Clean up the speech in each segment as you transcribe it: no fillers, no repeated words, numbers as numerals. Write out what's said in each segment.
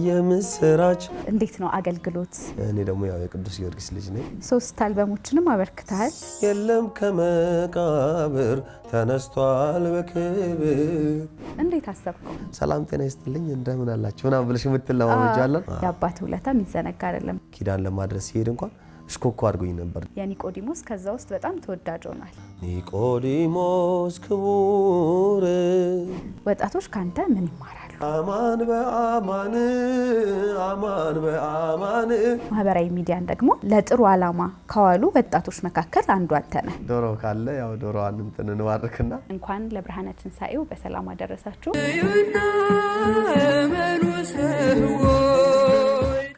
የምስራች እንዴት ነው አገልግሎት? እኔ ደግሞ ያው የቅዱስ ጊዮርጊስ ልጅ ነኝ። 3 አልበሞችንም አበርክተሃል። የለም ከመቃብር ተነስቷል በክብር። እንዴት አሰብከው? ሰላም ጤና ይስጥልኝ እንደምን አላችሁ ምናምን ብለሽ የምትለማመጃለን። የአባት ውለታ የሚዘነጋ አይደለም። ኪዳን ለማድረስ ሲሄድ እንኳን እሽኮኮ አድርጎኝ ነበር። የኒቆዲሞስ ከዛ ውስጥ በጣም ተወዳጅ ሆኗል። ኒቆዲሞስ ክቡር። ወጣቶች ካንተ ምን ይማራሉ? አማን በአማን አማን በአማን። ማህበራዊ ሚዲያን ደግሞ ለጥሩ ዓላማ ከዋሉ ወጣቶች መካከል አንዱ አንተ ነህ። ዶሮ ካለ ያው ዶሮዋን እንዋርክና እንኳን ለብርሃነ ትንሣኤው በሰላም አደረሳችሁ።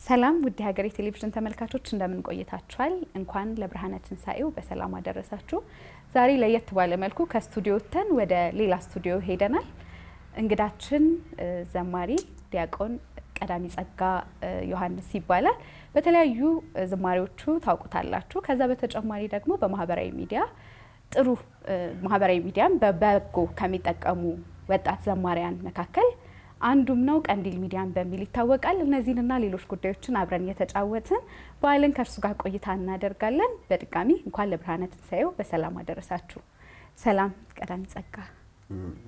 ሰላም ውድ ሀገሬ ቴሌቪዥን ተመልካቾች እንደምን ቆይታችኋል? እንኳን ለብርሃነ ትንሣኤው በሰላም አደረሳችሁ። ዛሬ ለየት ባለ መልኩ ከስቱዲዮ ወጥተን ወደ ሌላ ስቱዲዮ ሄደናል። እንግዳችን ዘማሪ ዲያቆን ቀዳሚ ጸጋ ዮሐንስ ይባላል። በተለያዩ ዝማሬዎቹ ታውቁታላችሁ። ከዛ በተጨማሪ ደግሞ በማህበራዊ ሚዲያ ጥሩ ማህበራዊ ሚዲያን በበጎ ከሚጠቀሙ ወጣት ዘማሪያን መካከል አንዱም ነው። ቀንዲል ሚዲያን በሚል ይታወቃል። እነዚህንና ሌሎች ጉዳዮችን አብረን እየተጫወትን በዓልን ከእርሱ ጋር ቆይታ እናደርጋለን። በድጋሚ እንኳን ለብርሃነ ትንሣኤው በሰላም አደረሳችሁ። ሰላም ቀዳሚ ጸጋ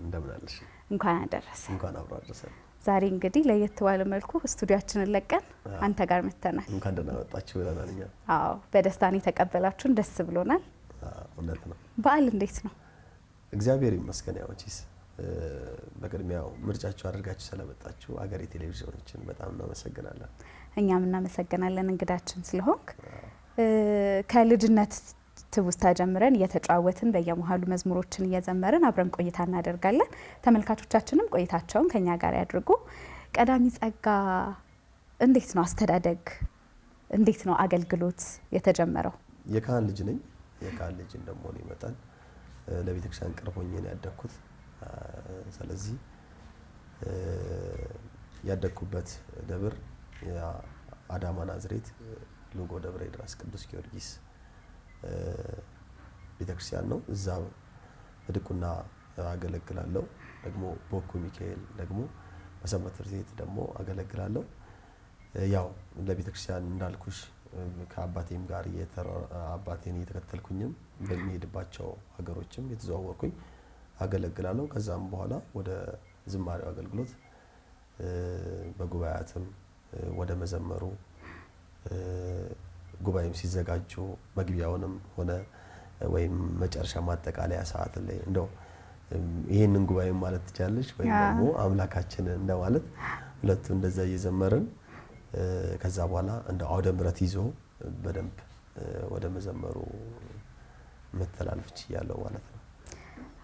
እንደምን አለሽ? እንኳን አደረሰ። እንኳን አብሮ አደረሰን። ዛሬ እንግዲህ ለየት ባለ መልኩ ስቱዲያችንን ለቀን አንተ ጋር መተናል። እንኳን ደህና መጣችሁ ብለናል እኛ። አዎ በደስታን የተቀበላችሁን ደስ ብሎናል። እውነት ነው። በዓል እንዴት ነው? እግዚአብሔር ይመስገን። ያው ቺስ በቅድሚያው ምርጫችሁ አድርጋችሁ ስለመጣችሁ ሀገሬ ቴሌቪዥኖችን በጣም እናመሰግናለን። እኛም እናመሰግናለን እንግዳችን ስለሆንክ። ከልጅነት ትውስታ ጀምረን እየተጫወትን በየመሃሉ መዝሙሮችን እየዘመርን አብረን ቆይታ እናደርጋለን። ተመልካቾቻችንም ቆይታቸውን ከኛ ጋር ያድርጉ። ቀዳሚ ጸጋ እንዴት ነው አስተዳደግ? እንዴት ነው አገልግሎት የተጀመረው? የካህን ልጅ ነኝ። የካህን ልጅ እንደመሆኔ መጠን ለቤተክርስቲያን ቅርብ ሆኜ ነው ያደግኩት። ስለዚህ ያደግኩበት ደብር አዳማ ናዝሬት ሉጎ ደብረ ድራስ ቅዱስ ጊዮርጊስ ቤተክርስቲያን ነው። እዛ በድቁና አገለግላለሁ። ደግሞ ቦኩ ሚካኤል ደግሞ በሰንበት ትምህርት ቤት ደግሞ አገለግላለሁ። ያው ለቤተክርስቲያን እንዳልኩሽ ከአባቴም ጋር አባቴን እየተከተልኩኝም በሚሄድባቸው ሀገሮችም የተዘዋወርኩኝ አገለግላለሁ። ከዛም በኋላ ወደ ዝማሬው አገልግሎት በጉባኤያትም ወደ መዘመሩ ጉባኤም ሲዘጋጁ መግቢያውንም ሆነ ወይም መጨረሻ ማጠቃለያ ሰዓት ላይ እንደው ይሄንን ጉባኤ ማለት ትችላለሽ ወይም ደግሞ አምላካችን እንደማለት ሁለቱ እንደዛ እየዘመርን ከዛ በኋላ እንደ አውደ ምሕረት ይዞ በደንብ ወደ መዘመሩ መተላለፍ ይችላል ማለት ነው።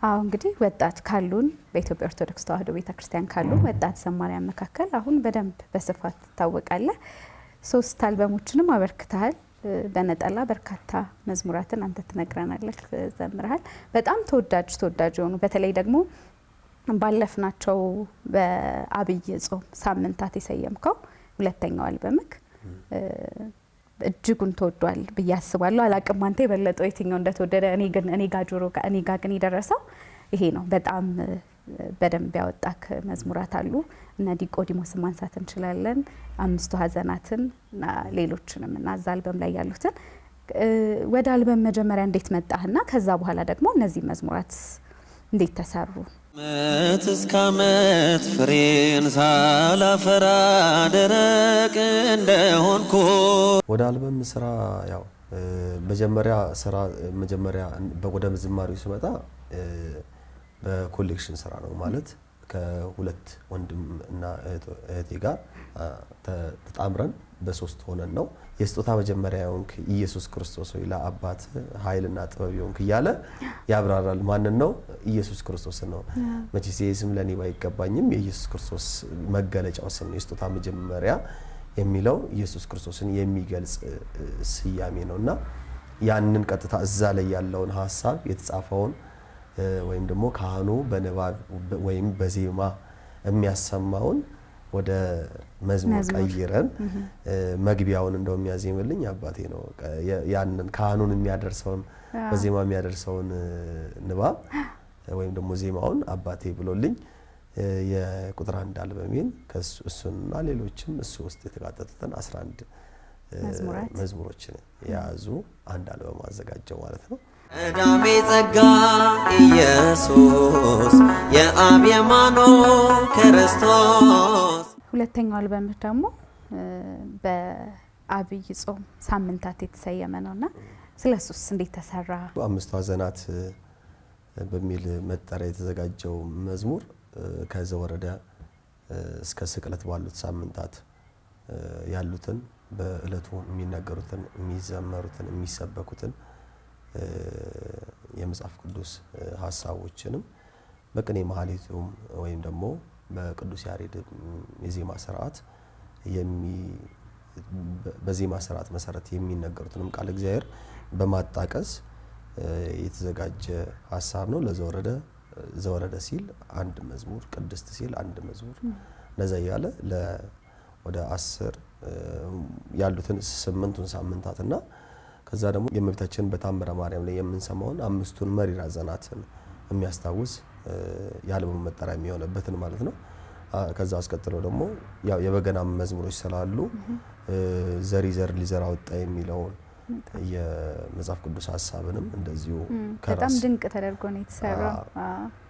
አዎ እንግዲህ ወጣት ካሉን በኢትዮጵያ ኦርቶዶክስ ተዋሕዶ ቤተክርስቲያን ካሉን ወጣት ዘማሪያን መካከል አሁን በደንብ በስፋት ትታወቃለህ። 3 አልበሞችንም አበርክተሃል። በነጠላ በርካታ መዝሙራትን አንተ ትነግረናለህ፣ ዘምረሃል። በጣም ተወዳጅ የሆኑ በተለይ ደግሞ ባለፍናቸው በአብይ ጾም ሳምንታት የሰየምከው 2ኛው አልበምክ እጅጉን ተወዷል ብዬ አስባለሁ። አላቅም አንተ የበለጠው የትኛው እንደተወደደ። እኔ ጋር ግን የደረሰው ይሄ ነው። በጣም በደንብ ያወጣክ መዝሙራት አሉ። እነ ኒቆዲሞስን ማንሳት እንችላለን፣ 5 ሐዘናትን እና ሌሎችንም እና እዛ አልበም ላይ ያሉትን። ወደ አልበም መጀመሪያ እንዴት መጣህና ከዛ በኋላ ደግሞ እነዚህ መዝሙራት እንዴት ተሰሩ? ዓመት እስከ ዓመት ፍሬን ሳላፈራ ደረቅ እንደሆንኩ ወደ አልበም ስራ ያው መጀመሪያ ወደ ዝማሬው ስመጣ በኮሌክሽን ስራ ነው ማለት ከሁለት ወንድም እና እህቴ ጋር ተጣምረን በ3 ሆነን ነው የስጦታ መጀመሪያ የሆንክ ኢየሱስ ክርስቶስ ሆይ ለአባት ኃይልና ጥበብ የሆንክ እያለ ያብራራል። ማንን ነው? ኢየሱስ ክርስቶስ ነው። መቼስ ስም ለኔ ባይገባኝም የኢየሱስ ክርስቶስ መገለጫው ስም ነው። የስጦታ መጀመሪያ የሚለው ኢየሱስ ክርስቶስን የሚገልጽ ስያሜ ነውና ያንን ቀጥታ እዛ ላይ ያለውን ሐሳብ የተጻፈውን ወይም ደግሞ ካህኑ በንባብ ወይም በዜማ የሚያሰማውን ወደ መዝሙር ቀይረን መግቢያውን እንደው የሚያዜምልኝ አባቴ ነው። ያንን ካህኑን የሚያደርሰውን በዜማ የሚያደርሰውን ንባብ ወይም ደግሞ ዜማውን አባቴ ብሎልኝ የቁጥር 1 አልበሜን እሱንና ሌሎችም እሱ ውስጥ የተካተቱትን 11 መዝሙሮችን የያዙ አንድ አልበም አዘጋጀው ማለት ነው። ቀዳሜ ጸጋ ኢየሱስ የአብ የማኖ ክርስቶስ። ሁለተኛው አልበም ደግሞ በአብይ ጾም ሳምንታት የተሰየመ ነውና ስለሱስ እንዴት ተሰራ? አምስቱ ሐዘናት በሚል መጠሪያ የተዘጋጀው መዝሙር ከዘወረደ እስከ ስቅለት ባሉት ሳምንታት ያሉትን በእለቱ የሚነገሩትን፣ የሚዘመሩትን፣ የሚሰበኩትን የመጽሐፍ ቅዱስ ሐሳቦችንም በቅኔ ማህሌቱም ወይም ደግሞ በቅዱስ ያሬድ የዜማ ስርዓት በዜማ ስርዓት መሰረት የሚነገሩትንም ቃል እግዚአብሔር በማጣቀስ የተዘጋጀ ሐሳብ ነው። ዘወረደ ሲል አንድ መዝሙር፣ ቅድስት ሲል አንድ መዝሙር እንደዛ እያለ ወደ 10 ያሉትን 8ቱን ሳምንታትና ከዛ ደግሞ የእመቤታችንን በታምረ ማርያም ላይ የምንሰማውን 5ቱን መሪር ሐዘናትን የሚያስታውስ የአልበሙ መጠሪያ የሚሆንበትን ማለት ነው። ከዛ አስቀጥሎ ደግሞ ያው የበገና መዝሙሮች ስላሉ ዘሪ ዘር ሊዘራ ወጣ የሚለውን የመጽሐፍ ቅዱስ ሐሳብንም እንደዚሁ በጣም ድንቅ ተደርጎ ነው የተሰራው።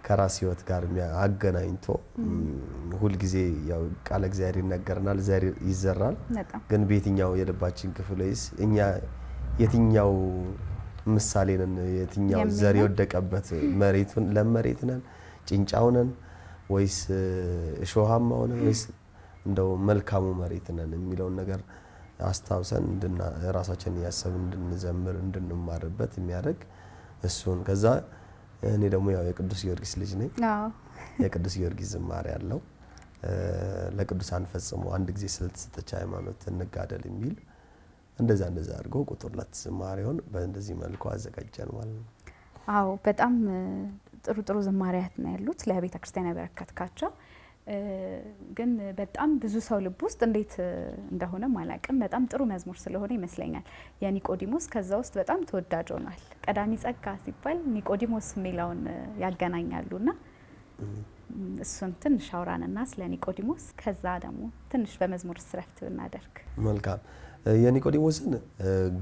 ከራስ ሕይወት ጋር አገናኝቶ ሁል ጊዜ ያው ቃለ እግዚአብሔር ይነገርናል፣ ዘር ይዘራል። ግን በየትኛው የልባችን ክፍል ወይስ እኛ የትኛው ምሳሌ ነን? የትኛው ዘር የወደቀበት መሬቱን ለመሬት ነን? ጭንጫው ነን ወይስ እሾሃማው ነን ወይስ እንደው መልካሙ መሬት ነን የሚለውን ነገር አስታውሰን ራሳችንን ያሰብን እንድንዘምር እንድንማርበት የሚያደርግ እሱን። ከዛ እኔ ደግሞ ያው የቅዱስ ጊዮርጊስ ልጅ ነኝ። የቅዱስ ጊዮርጊስ ዝማሬ ያለው ለቅዱሳን ፈጽሞ አንድ ጊዜ ስለተሰጠች ሃይማኖት እንጋደል የሚል እንደዛ አድርጎ ቁጥር 2 ዝማሬውን በእንደዚህ መልኩ አዘጋጀን ማለት ነው። አዎ በጣም ጥሩ ዝማሬያት ነው ያሉት ለቤተ ክርስቲያን ያበረከትካቸው። ግን በጣም ብዙ ሰው ልብ ውስጥ እንዴት እንደሆነ ማላቅም በጣም ጥሩ መዝሙር ስለሆነ ይመስለኛል የኒቆዲሞስ ከዛ ውስጥ በጣም ተወዳጅ ሆኗል። ቀዳሚ ጸጋ ሲባል ኒቆዲሞስ የሚለውን ያገናኛሉና እሱን ትንሽ አውራንና ስለ ኒቆዲሞስ ከዛ ደግሞ ትንሽ በመዝሙር ስረፍት ብናደርግ መልካም። የኒቆዲሞስን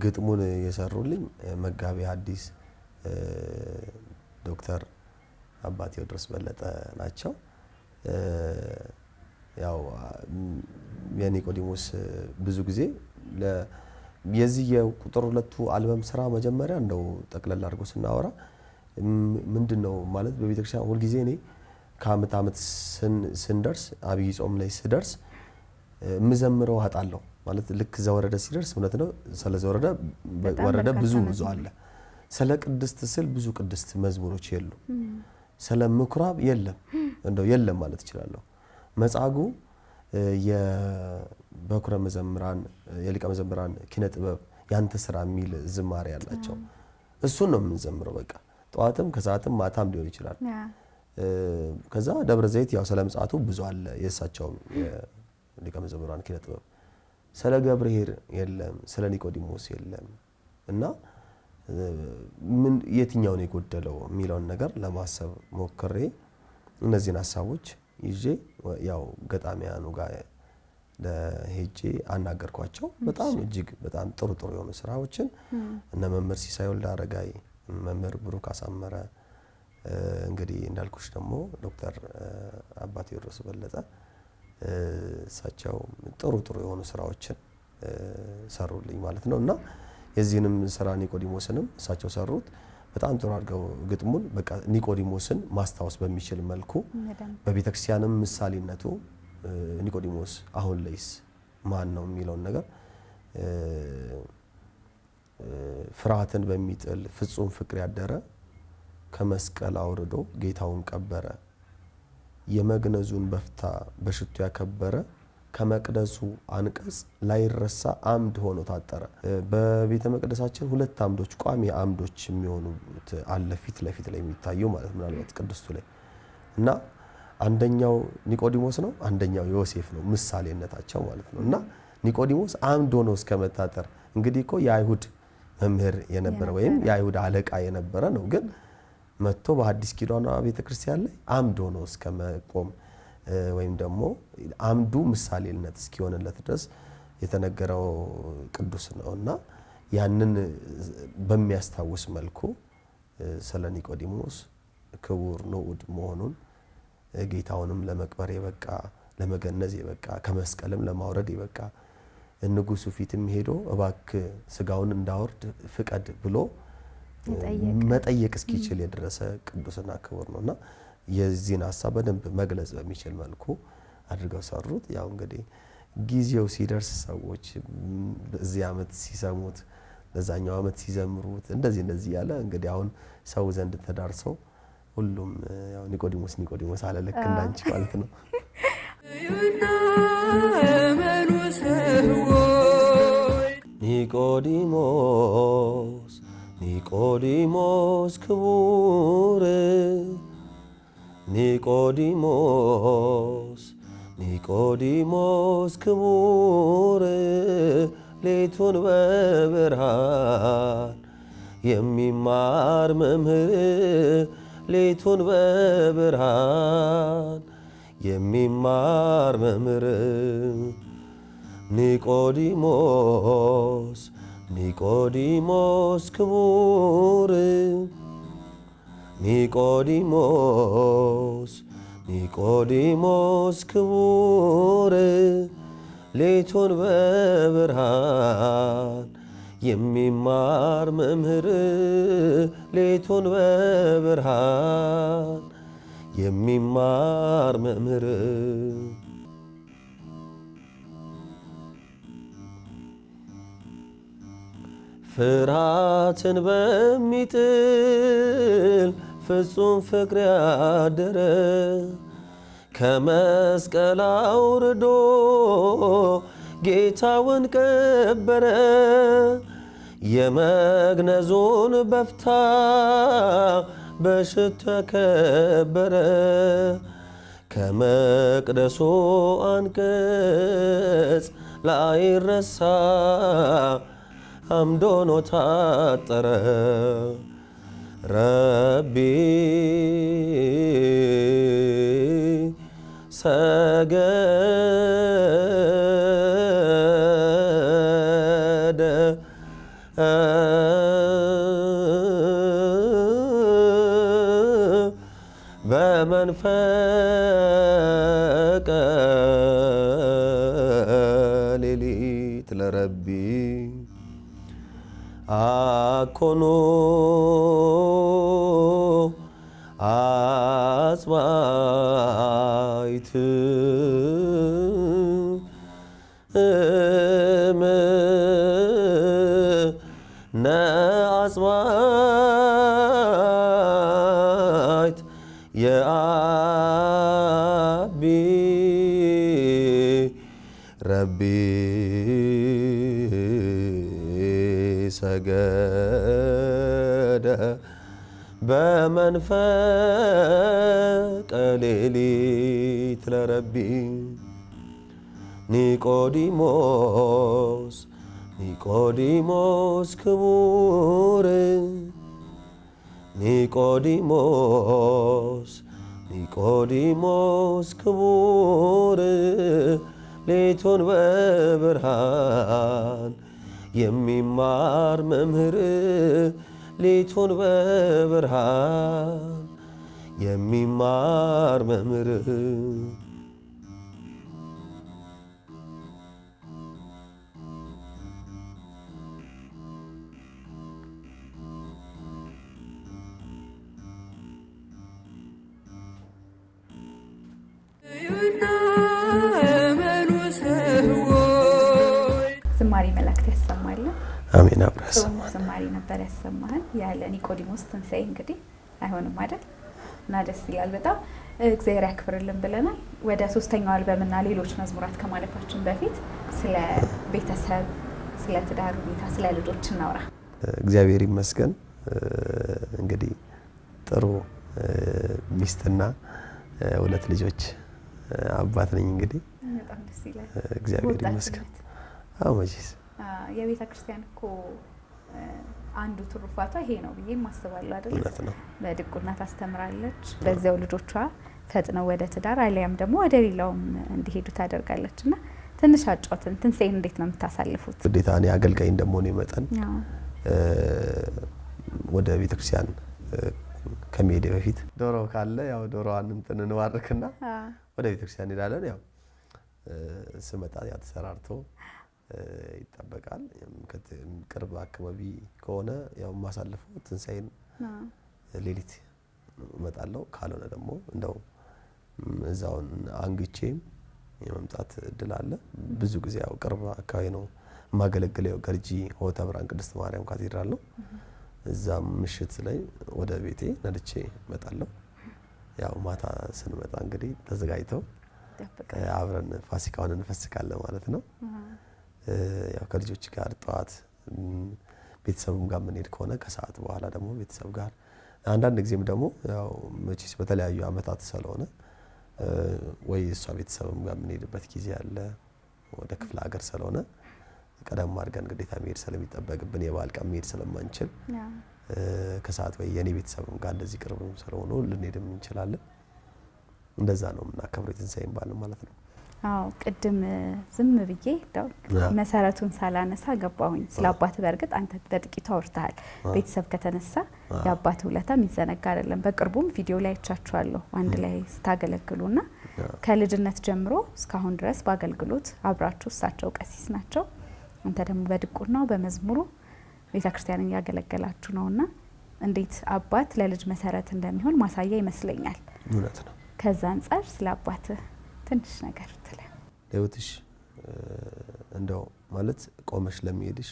ግጥሙን የሰሩልኝ መጋቢ ሐዲስ ዶክተር አባ ቴዎድሮስ በለጠ ናቸው። ያው የኒቆዲሞስ ብዙ ጊዜ የዚህ የቁጥር 2 አልበም ስራ መጀመሪያ እንደው ጠቅለል አድርጎ ስናወራ ምንድነው ማለት በቤተክርስቲያን ሁሉ ጊዜ እኔ ከዓመት ዓመት ስንደርስ አብይ ጾም ላይ ስደርስ ምዘምረው አጣለሁ ማለት ልክ ዘወረደ ሲደርስ እውነት ነው። ስለ ዘወረደ ወረደ ብዙ አለ። ስለ ቅድስት ስል ብዙ ቅድስት መዝሙሮች የሉ። ስለ ምኩራብ እንደው የለም ማለት እችላለሁ። መጻጉዕ የበኩረ መዘምራን የሊቀ መዘምራን ኪነ ጥበብ ያንተ ስራ የሚል ዝማሬ ያላቸው እሱን ነው የምንዘምረው። በቃ ጠዋትም ከሰዓትም ማታም ሊሆን ይችላል። ከዛ ደብረ ዘይት ያው ስለ ምጽአቱ ብዙ አለ የእሳቸው የሊቀ መዘምራን ኪነ ጥበብ። ስለ ገብርኄር የለም፣ ስለ ኒቆዲሞስ የለም። እና ምን የትኛው ነው የጎደለው የሚለውን ነገር ለማሰብ ሞክሬ እነዚህን ሐሳቦች ይዤ ያው ገጣሚያኑ ጋር ለሄጄ አናገርኳቸው። በጣም እጅግ በጣም ጥሩ የሆኑ ስራዎችን እነ መምህር ሲሳይ ወልደ አረጋይ፣ መምህር ብሩክ አሳመረ፣ እንግዲህ እንዳልኩሽ ደግሞ ዶክተር አባ ቴዎድሮስ በለጠ እሳቸው ጥሩ የሆኑ ስራዎችን ሰሩልኝ ማለት ነው። እና የዚህንም ስራ ኒቆዲሞስንም እሳቸው ሰሩት። በጣም ጥሩ አድርገው ግጥሙን በቃ ኒቆዲሞስን ማስታወስ በሚችል መልኩ በቤተክርስቲያንም ምሳሌነቱ ኒቆዲሞስ አሁን ላይስ ማን ነው የሚለውን ነገር ፍርሃትን በሚጥል ፍጹም ፍቅር ያደረ ከመስቀል አውርዶ ጌታውን ቀበረ የመግነዙን በፍታ በሽቱ ያከበረ ከመቅደሱ አንቀጽ ላይረሳ አምድ ሆኖ ታጠረ። በቤተ መቅደሳችን 2 አምዶች ቋሚ አምዶች የሚሆኑት አለ ፊት ለፊት ላይ የሚታዩ ማለት ምናልባት ቅድስቱ ላይ እና አንደኛው ኒቆዲሞስ ነው፣ አንደኛው ዮሴፍ ነው ምሳሌነታቸው ማለት ነው። እና ኒቆዲሞስ አምድ ሆኖ እስከመታጠር እንግዲህ እኮ የአይሁድ መምህር የነበረ ወይም የአይሁድ አለቃ የነበረ ነው። ግን መጥቶ በሐዲስ ኪዳን ቤተክርስቲያን ላይ አምድ ሆኖ እስከመቆም ወይም ደግሞ አምዱ ምሳሌነት እስኪሆንለት ድረስ የተነገረው ቅዱስ ነውና ያንን በሚያስታውስ መልኩ ስለ ኒቆዲሞስ ክቡር ንዑድ መሆኑን ጌታውንም ለመቅበር የበቃ ለመገነዝ የበቃ ከመስቀልም ለማውረድ የበቃ ንጉሱ ፊትም ሄዶ እባክህ ስጋውን እንዳወርድ ፍቀድ ብሎ መጠየቅ እስኪችል የደረሰ ቅዱስና ክቡር ነውና የዚህን ሐሳብ በደንብ መግለጽ በሚችል መልኩ አድርገው ሰሩት። ያው እንግዲህ ጊዜው ሲደርስ ሰዎች በዚህ ዓመት ሲሰሙት ለዛኛው ዓመት ሲዘምሩት እንደዚህ ያለ እንግዲህ አሁን ሰው ዘንድ ተዳርሰው ሁሉም ያው ኒቆዲሞስ አለ ልክ እንዳንቺ ማለት ነው። ኒቆዲሞስ ክቡር ኒቆዲሞስ ክቡር ሌቱን በብርሃን የሚማር መምህር ሌቱን በብርሃን የሚማር መምህር ኒቆዲሞስ ክቡር ኒቆዲሞስ ክቡር ሌቱን በብርሃን የሚማር መምህር ሌቱን በብርሃን የሚማር መምህር ፍርሃትን በሚጥል ፍጹም ፍቅር ያደረ ከመስቀል አውርዶ ጌታውን ቀበረ። የመግነዙን በፍታ በሽቱ ተከበረ። ከመቅደሱ አንቀጽ ላይረሳ አምድ ሆኖ ታጠረ። ረቢ ሰገደ በመንፈቀ ሌሊት ለረቢ አኮኑ አጽባይት እምነ አጽባይት የአቢ ረቢ ሰገደ በመንፈቀ ሌሊት ለረቢ ኒቆዲሞስ ክቡር ኒቆዲሞስ ክቡር ሌቱን በብርሃን የሚማር መምህር ሌቱን በብርሃን የሚማር መምህር ዝማሬ መላእክት ያሰማል። አሜን። አብራሰማ ዝማሬ ነበር ያሰማል። ያለ ኒቆዲሞስ ትንሣኤ እንግዲህ አይሆንም አይደል? እና ደስ ይላል በጣም እግዚአብሔር ያክብርልን ብለናል። ወደ ሶስተኛው አልበምና ሌሎች መዝሙራት ከማለፋችን በፊት ስለ ቤተሰብ፣ ስለ ትዳር ሁኔታ፣ ስለ ልጆች እናውራ። እግዚአብሔር ይመስገን እንግዲህ ጥሩ ሚስትና ሁለት ልጆች አባት ነኝ። እንግዲህ በጣም ደስ ይላል። እግዚአብሔር ይመስገን። አዎ መቼስ የቤተ ክርስቲያን እኮ አንዱ ትሩፋቷ ይሄ ነው ብዬ ማስባለሁ አይደል? እውነት ነው። በድቁና ታስተምራለች። በዚያው ልጆቿ ፈጥነው ወደ ትዳር አሊያም ደግሞ ወደ ሌላውም እንዲሄዱ ታደርጋለችና ትንሽ አጫውተን። ትንሣኤን እንዴት ነው የምታሳልፉት? ግዴታ እኔ አገልጋይ እንደመሆኔ መጠን ወደ ቤተክርስቲያን ከመሄዴ በፊት ዶሮ ካለ ያው ዶሮዋን እንዋርክና ወደ ቤተክርስቲያን እንሄዳለን። ያው ስመጣ ያው ተሰራርቶ ይጠበቃል። ቅርብ አካባቢ ከሆነ ያው ማሳልፈው ትንሣኤን ሌሊት እመጣለሁ። ካልሆነ ደግሞ እንደው እዛው አንግቼም የመምጣት እድል አለ። ብዙ ጊዜ ያው ቅርብ አካባቢ ነው ማገለግለው። ገርጂ ሆተ ብርሃን ቅድስት ማርያም ካቴድራል ነው። እዛም ምሽት ላይ ወደ ቤቴ ነድቼ እመጣለሁ። ያው ማታ ስንመጣ እንግዲህ ተዘጋጅተው አብረን ፋሲካውን እንፈስካለን ማለት ነው። ያው ከልጆች ጋር ጠዋት ቤተሰብም ጋር የምንሄድ ከሆነ ከሰዓት በኋላ ደግሞ ቤተሰብ ጋር አንዳንድ ጊዜም ደግሞ ያው መቼስ በተለያዩ አመታት ስለሆነ ወይ እሷ ቤተሰብም ጋር የምንሄድበት ጊዜ አለ። ወደ ክፍለ ሀገር ስለሆነ ቀደም አድርገን ግዴታ መሄድ ስለሚጠበቅብን የበዓል ቀን መሄድ ስለማንችል ከሰዓት ወይ የኔ ቤተሰብም ጋር እንደዚህ ቅርብም ስለሆነ ልንሄድም እንችላለን። እንደዛ ነው የምናከብረው የትንሣኤን በዓል ማለት ነው። አዎ ቅድም ዝም ብዬ መሰረቱን ሳላነሳ ገባሁኝ። ስለ አባት በእርግጥ አንተ በጥቂቱ አውርተሃል። ቤተሰብ ከተነሳ የአባት ውለታ የሚዘነጋ አይደለም። በቅርቡም ቪዲዮ ላይ አይቻችኋለሁ አንድ ላይ ስታገለግሉና ከልጅነት ጀምሮ እስካሁን ድረስ በአገልግሎት አብራችሁ እሳቸው ቀሲስ ናቸው፣ አንተ ደግሞ በድቁናው በመዝሙሩ ቤተክርስቲያንን እያገለገላችሁ ነውና እንዴት አባት ለልጅ መሰረት እንደሚሆን ማሳያ ይመስለኛል። እውነት ነው። ከዛ አንፃር ስለ አባት ትንሽ ነገር ትለ ለውትሽ እንደው ማለት ቆመሽ ለሚሄድሽ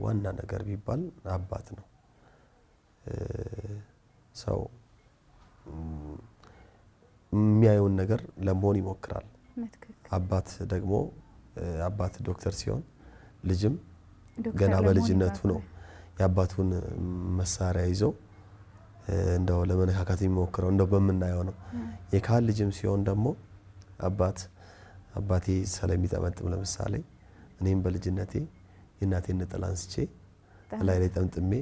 ዋና ነገር ቢባል አባት ነው። ሰው የሚያየውን ነገር ለመሆን ይሞክራል። አባት ደግሞ አባት ዶክተር ሲሆን ልጅም ገና በልጅነቱ ነው የአባቱን መሳሪያ ይዞ እንደው ለመነካካት የሚሞክረው እንደው በመናየው ነው። የካህን ልጅም ሲሆን ደግሞ አባቴ ስለሚጠመጥም ለምሳሌ እኔም በልጅነቴ የእናቴን ነጠላ አንስቼ ላይ ጠምጥሜ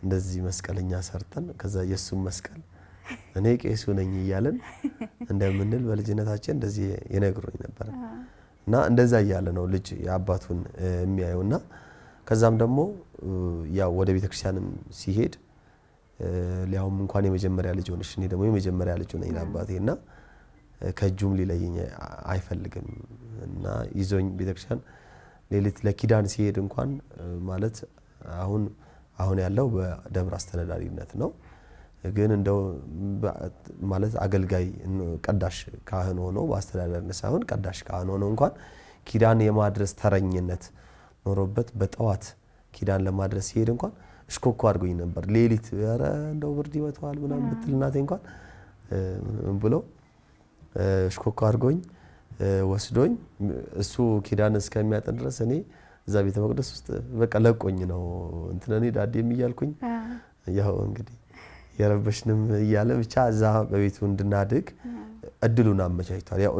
እንደዚህ መስቀለኛ ሰርተን ከዛ የሱም መስቀል እኔ ቄሱ ነኝ እያለን እንደምንል በልጅነታችን እንደዚህ ይነግሩኝ ነበር። እና እንደዛ እያለ ነው ልጅ የአባቱን የሚያየውና ከዛም ደግሞ ያው ወደ ቤተክርስቲያንም ሲሄድ ሊያውም እንኳን የመጀመሪያ ልጅ ሆነሽ እኔ ደግሞ የመጀመሪያ ልጅ ነኝ አባቴና ከእጁም ሊለየኝ አይፈልግም እና ይዞኝ ቤተክርስቲያን ሌሊት ለኪዳን ሲሄድ እንኳን ማለት አሁን ያለው በደብር አስተዳዳሪነት ነው። ግን እንደው ማለት አገልጋይ ቀዳሽ ካህን ሆኖ በአስተዳዳሪነት ሳይሆን ቀዳሽ ካህን ሆኖ እንኳን ኪዳን የማድረስ ተረኝነት ኖሮበት በጠዋት ኪዳን ለማድረስ ሲሄድ እንኳን እሽኮኮ አድርጎኝ ነበር። ሌሊት ኧረ እንደው ብርድ ይመታዋል ምናምን ብትል እናቴ እንኳን ብሎ እሽኮኮ አድርጎኝ ወስዶኝ እሱ ኪዳን እስከሚያጠን ድረስ እኔ እዛ ቤተ መቅደስ ውስጥ በቃ ለቆኝ ነው እንትነኔ ዳዴም እያልኩኝ ያው እንግዲህ የረበሽንም እያለ ብቻ እዛ በቤቱ እንድናድግ እድሉን አመቻችቷል። ያው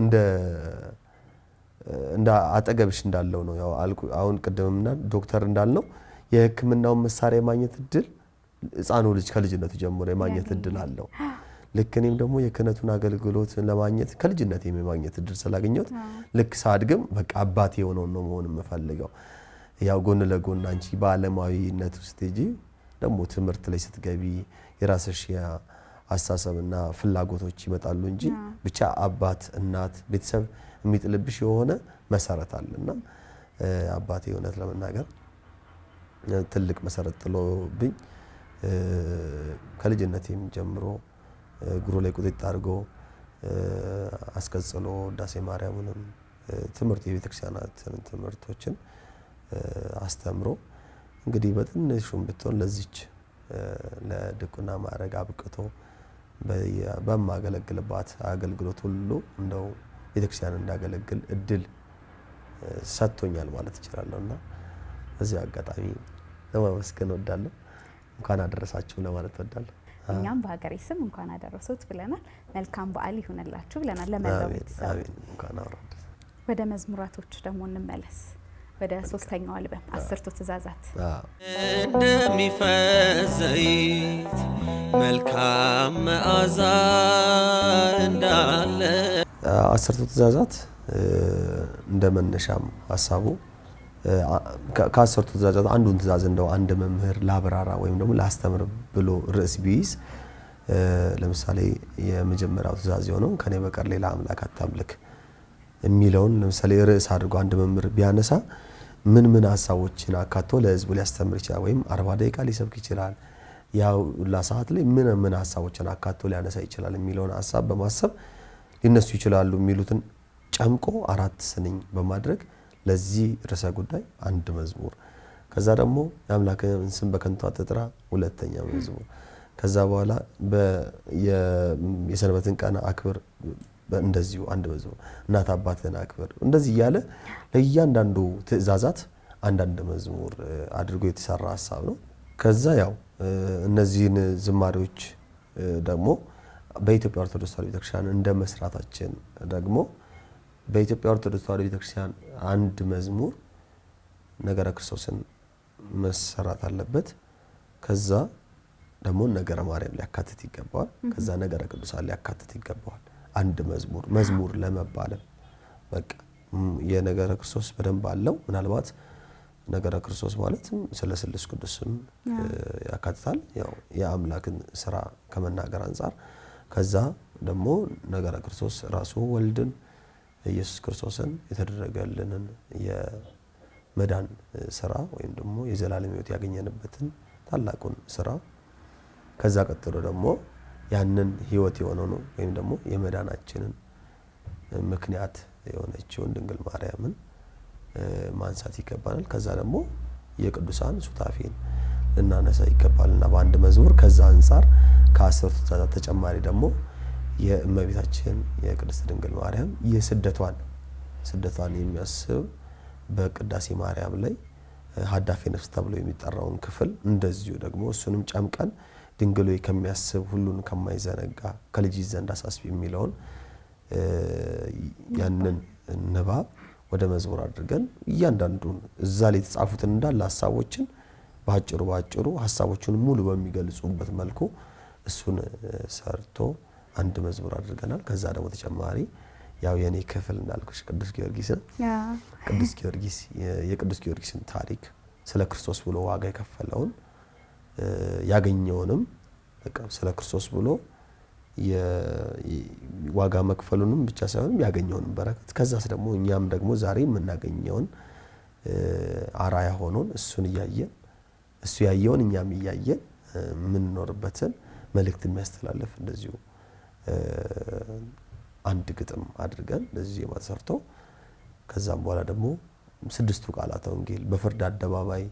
እንደ አጠገብሽ እንዳለው ነው። ያው አሁን ቅድምና ዶክተር እንዳልነው የሕክምናው መሳሪያ ማግኘት እድል ህፃኑ ልጅ ከልጅነቱ ጀምሮ የማግኘት እድል አለው። ልክ እኔም ደግሞ የክህነቱን አገልግሎት ለማግኘት ከልጅነት የማግኘት እድል ስላገኘሁት ልክ ሳድግም በቃ አባቴ የሆነው ነው መሆን የምፈልገው። ያው ጎን ለጎን አንቺ በዓለማዊነት ውስጥ ሄጂ ደግሞ ትምህርት ላይ ስትገቢ የራስሽ አስተሳሰብና ፍላጎቶች ይመጣሉ እንጂ ብቻ አባት እናት ቤተሰብ የሚጥልብሽ የሆነ መሰረት አለና አባቴ እውነት ለመናገር ትልቅ መሰረት ጥሎብኝ ከልጅነቴም ጀምሮ እግሩ ላይ ቁጥጥ አድርጎ አስቀጽሎ ውዳሴ ማርያምንም ትምህርት የቤተክርስቲያናትን ትምህርቶችን አስተምሮ እንግዲህ በትንሹም ብትሆን ለዚች ለድቁና ማዕረግ አብቅቶ በማገለግልባት አገልግሎት ሁሉ እንደው ቤተክርስቲያን እንዳገለግል እድል ሰጥቶኛል ማለት እችላለሁና በዚህ አጋጣሚ ለማመስገን እወዳለሁ። እንኳን አደረሳችሁ ለማለት እወዳለሁ። እኛም በሀገሬ ስም እንኳን አደረሶት ብለናል። መልካም በዓል ይሁንላችሁ ብለናል ለመላው ቤተሰብ። አሜን። እንኳን አወራድ። ወደ መዝሙራቶች ደግሞ እንመለስ። ወደ ሶስተኛው አልበም አስርቱ ትእዛዛት እንደሚፈስ ዘይት መልካም መዓዛ እንዳለ አስርቱ ትእዛዛት እንደ መነሻም ሐሳቡ ከአስርቱ ትእዛዛት አንዱን ትእዛዝ እንደው አንድ መምህር ላብራራ ወይም ደግሞ ላስተምር ብሎ ርዕስ ቢይዝ ለምሳሌ የመጀመሪያው ትእዛዝ የሆነው ከኔ በቀር ሌላ አምላክ አታምልክ የሚለውን ለምሳሌ ርዕስ አድርጎ አንድ መምህር ቢያነሳ ምን ሐሳቦችን አካቶ ለህዝቡ ሊያስተምር ይችላል ወይም 40 ደቂቃ ሊሰብክ ይችላል ያው ለሰዓት ላይ ምን ሐሳቦችን አካቶ ሊያነሳ ይችላል የሚለውን ሐሳብ በማሰብ ሊነሱ ይችላሉ የሚሉትን ጨምቆ 4 ስንኝ በማድረግ ለዚህ ርዕሰ ጉዳይ አንድ መዝሙር ከዛ ደግሞ የአምላክን ስም በከንቱ አትጥራ ሁለተኛ መዝሙር ከዛ በኋላ የሰንበትን ቀን አክብር እንደዚሁ አንድ መዝሙር እናት አባትን አክብር እንደዚህ ያለ ለእያንዳንዱ ትእዛዛት አንድ መዝሙር አድርጎ የተሰራ ሐሳብ ነው ከዛ ያው እነዚህን ዝማሬዎች ደግሞ በኢትዮጵያ ኦርቶዶክስ ተዋሕዶ ቤተክርስቲያን እንደ መስራታችን ደግሞ በኢትዮጵያ ኦርቶዶክስ ተዋሕዶ ቤተክርስቲያን አንድ መዝሙር ነገረ ክርስቶስን መሰራት አለበት ከዛ ደግሞ ነገረ ማርያም ሊያካትት ይገባዋል ከዛ ነገረ ቅዱሳን ሊያካትት ይገባዋል አንድ መዝሙር ለመባለም በቃ የነገረ ክርስቶስ በደንብ አለው ምናልባት ነገረ ክርስቶስ ማለት ስለ ስሉስ ቅዱስም ያካትታል ያው የአምላክን ስራ ከመናገር አንፃር ከዛ ደግሞ ነገረ ክርስቶስ ራሱ ወልድን ኢየሱስ ክርስቶስን የተደረገልንን የመዳን ስራ ወይም ደግሞ የዘላለም ሕይወት ያገኘንበትን ታላቁን ስራ ከዛ ቀጥሎ ደግሞ ያንን ሕይወት የሆነው ነው ወይም ደግሞ የመዳናችንን ምክንያት የሆነችውን ድንግል ማርያምን ማንሳት ይገባናል ከዛ ደግሞ የቅዱሳን ሱታፌን ልናነሳ ይገባልና በአንድ መዝሙር ከዛ አንፃር ከአስርቱ ትእዛዛት ተጨማሪ ደግሞ የእመቤታችን የቅድስት ድንግል ማርያም ስደቷን የሚያስብ በቅዳሴ ማርያም ላይ ሀዳፌ ነፍስ ተብሎ የሚጠራውን ክፍል እንደዚሁ ደግሞ እሱንም ጨምቀን ድንግል ሆይ ከሚያስብ ሁሉን ከማይዘነጋ ከልጅ ዘንድ አሳስቢ የሚለውን ያንን ንባብ ወደ መዝሙር አድርገን እያንዳንዱን እዛ ላይ የተጻፉትን እንዳለ ሐሳቦችን ባጭሩ ሐሳቦቹን ሙሉ በሚገልጹበት መልኩ እሱን ሰርቶ አንድ መዝሙር አድርገናል ከዛ ደግሞ ተጨማሪ ያው የኔ ክፍል እንዳልኩሽ ቅዱስ ጊዮርጊስን ታሪክ ስለ ክርስቶስ ብሎ ዋጋ የከፈለውን ያገኘውንም በቃ ስለ ክርስቶስ ብሎ የዋጋ መክፈሉንም ብቻ ሳይሆን ያገኘውንም በረከት ከዛስ ደግሞ እኛም ደግሞ ዛሬ የምናገኘውን አራያ ሆኖን እሱን ያያየን እሱ ያየውን እኛም ያያየን ምን ኖርበትን መልእክት የሚያስተላልፍ እንደዚሁ አንድ ግጥም አድርገን ለዚህ ማሰርቶ ከዛም በኋላ ደግሞ 6ቱ ቃላተ ወንጌል በፍርድ አደባባይ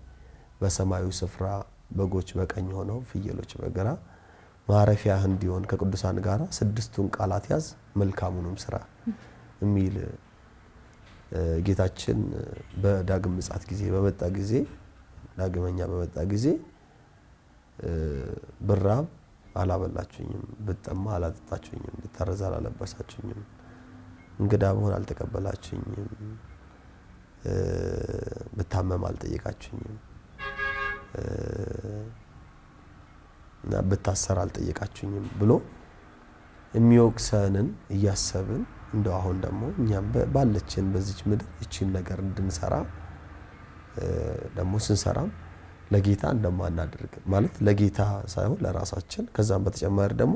በሰማዩ ስፍራ በጎች በቀኝ ሆነው ፍየሎች በግራ ማረፊያህ እንዲሆን ከቅዱሳን ጋራ 6ቱን ቃላት ያዝ መልካሙንም ስራ የሚል ጌታችን በዳግም ምጽአት ጊዜ በመጣ ጊዜ ዳግመኛ በመጣ ጊዜ ብራብ አላበላችሁኝም ብጠማ አላጠጣችሁኝም ብታረዝ አላለበሳችሁኝም እንግዳ ብሆን አልተቀበላችሁኝም ብታመም አልጠየቃችሁኝም እና ብታሰር አልጠየቃችሁኝም ብሎ የሚወቅሰንን እያሰብን እንደው አሁን ደግሞ እኛም ባለችን በዚች ምድር እቺን ነገር እንድንሰራ ደግሞ ስንሰራም ለጌታ እንደማናደርግ ማለት ለጌታ ሳይሆን ለራሳችን ከዛም በተጨማሪ ደግሞ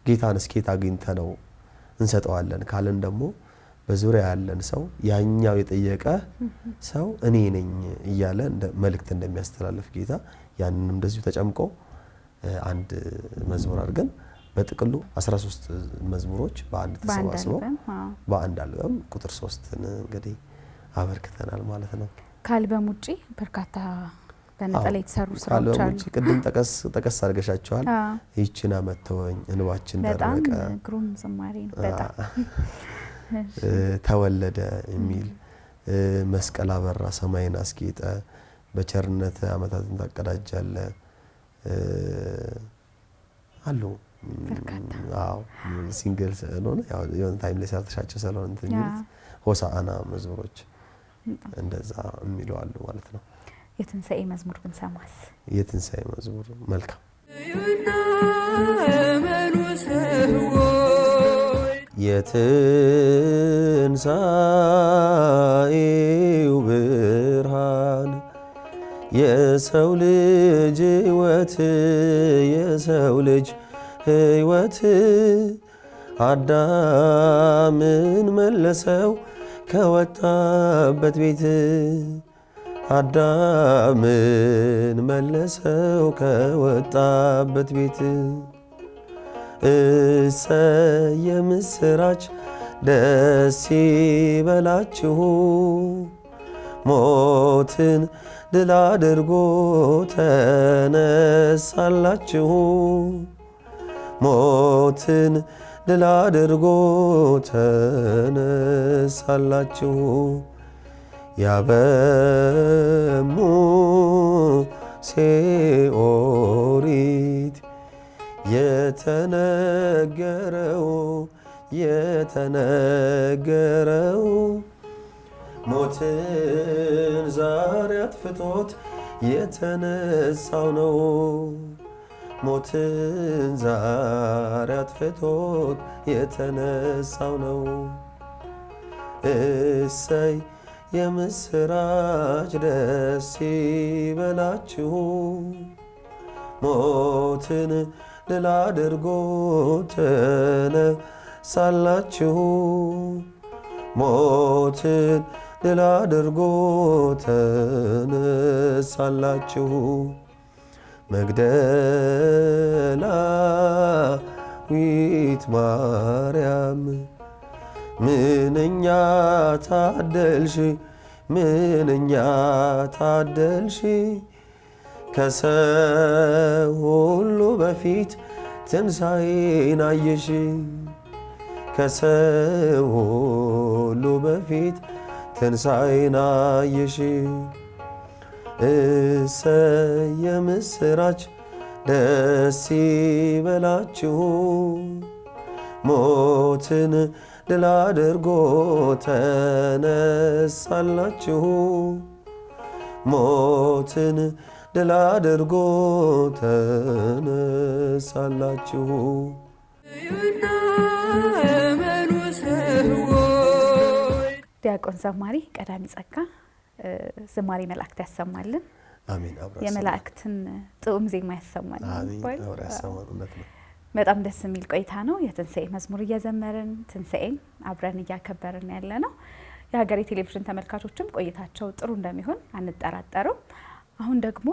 ጌታን እስከታ አግኝተነው እንሰጠዋለን ካለን ደግሞ በዙሪያ ያለን ሰው ያኛው የጠየቀ ሰው እኔ ነኝ እያለ መልእክት እንደሚያስተላልፍ ጌታ ያንንም እንደዚሁ ተጨምቆ አንድ መዝሙር አድርገን በጥቅሉ 13 መዝሙሮች በአንድ ተሰባስበው በአንድ አልበም ቁጥር 3ን እንግዲህ አበርክተናል ማለት ነው ከአልበም ውጪ በርካታ በነጠላ የተሰሩ ስራዎች አሉ ቅድም ጠቀስ አድርገሻቸዋል ይቺና መተወኝ እንባችን ደረቀ በጣም ግሩም ዝማሬ ነው በጣም ተወለደ የሚል መስቀል አበራ ሰማይን አስጌጠ በቸርነት አመታትን ታቀዳጃለ አሉ አዎ ሲንግል ስለሆነ ያው የሆነ ታይም ላይ ሰርተሻቸው ስለሆነ እንትን ሆሳዕና መዝሙሮች እንደዛ የሚሉ አሉ ማለት ነው። የትንሣኤ መዝሙር ብንሰማስ? የትንሣኤ መዝሙር መልካም የትንሣኤው ብርሃን የሰው ልጅ ሕይወት የሰው ልጅ ሕይወት አዳምን መለሰው ከወጣበት ቤት አዳምን መለሰው ከወጣበት ቤት እሰይ የምስራች ደስ ይበላችሁ ሞትን ድል አድርጎ ተነሳላችሁ ሞትን ድል አድርጎ ተነሳላችሁ ያበሙሴ ኦሪት የተነገረው ሞትን ዛሬ አጥፍቶት የተነሳው ነው ሞትን ዛሬ አጥፍቶት የተነሳው ነው እሰይ የምስራች ደስ ይበላችሁ ሞትን ድል አድርጎ ተነሳላችሁ ሞትን ድል አድርጎ ተነሳላችሁ መግደላዊት ማርያም ምንኛ ታደልሽ ምንኛ ታደልሽ ከሰው ሁሉ በፊት ትንሣኤን አየሽ ከሰው ሁሉ በፊት ትንሣኤን አየሽ እሰይ የምስራች ደስ ይበላችሁ ሞትን ድል አድርጎ ተነሳላችሁ ሞትን ድል አድርጎ ተነሳላችሁ ዲያቆን ዘማሪ ቀዳሚ ጸጋ ዝማሬ መላእክት ያሰማልን አሜን የመላእክትን ጥዑም ዜማ ያሰማልን አሜን አብራ ያሰማልን በጣም ደስ የሚል ቆይታ ነው የትንሣኤ መዝሙር እየዘመርን ትንሣኤን አብረን እያከበርን ያለ ነው የሀገሬ ቴሌቪዥን ተመልካቾችም ቆይታቸው ጥሩ እንደሚሆን አንጠራጠርም አሁን ደግሞ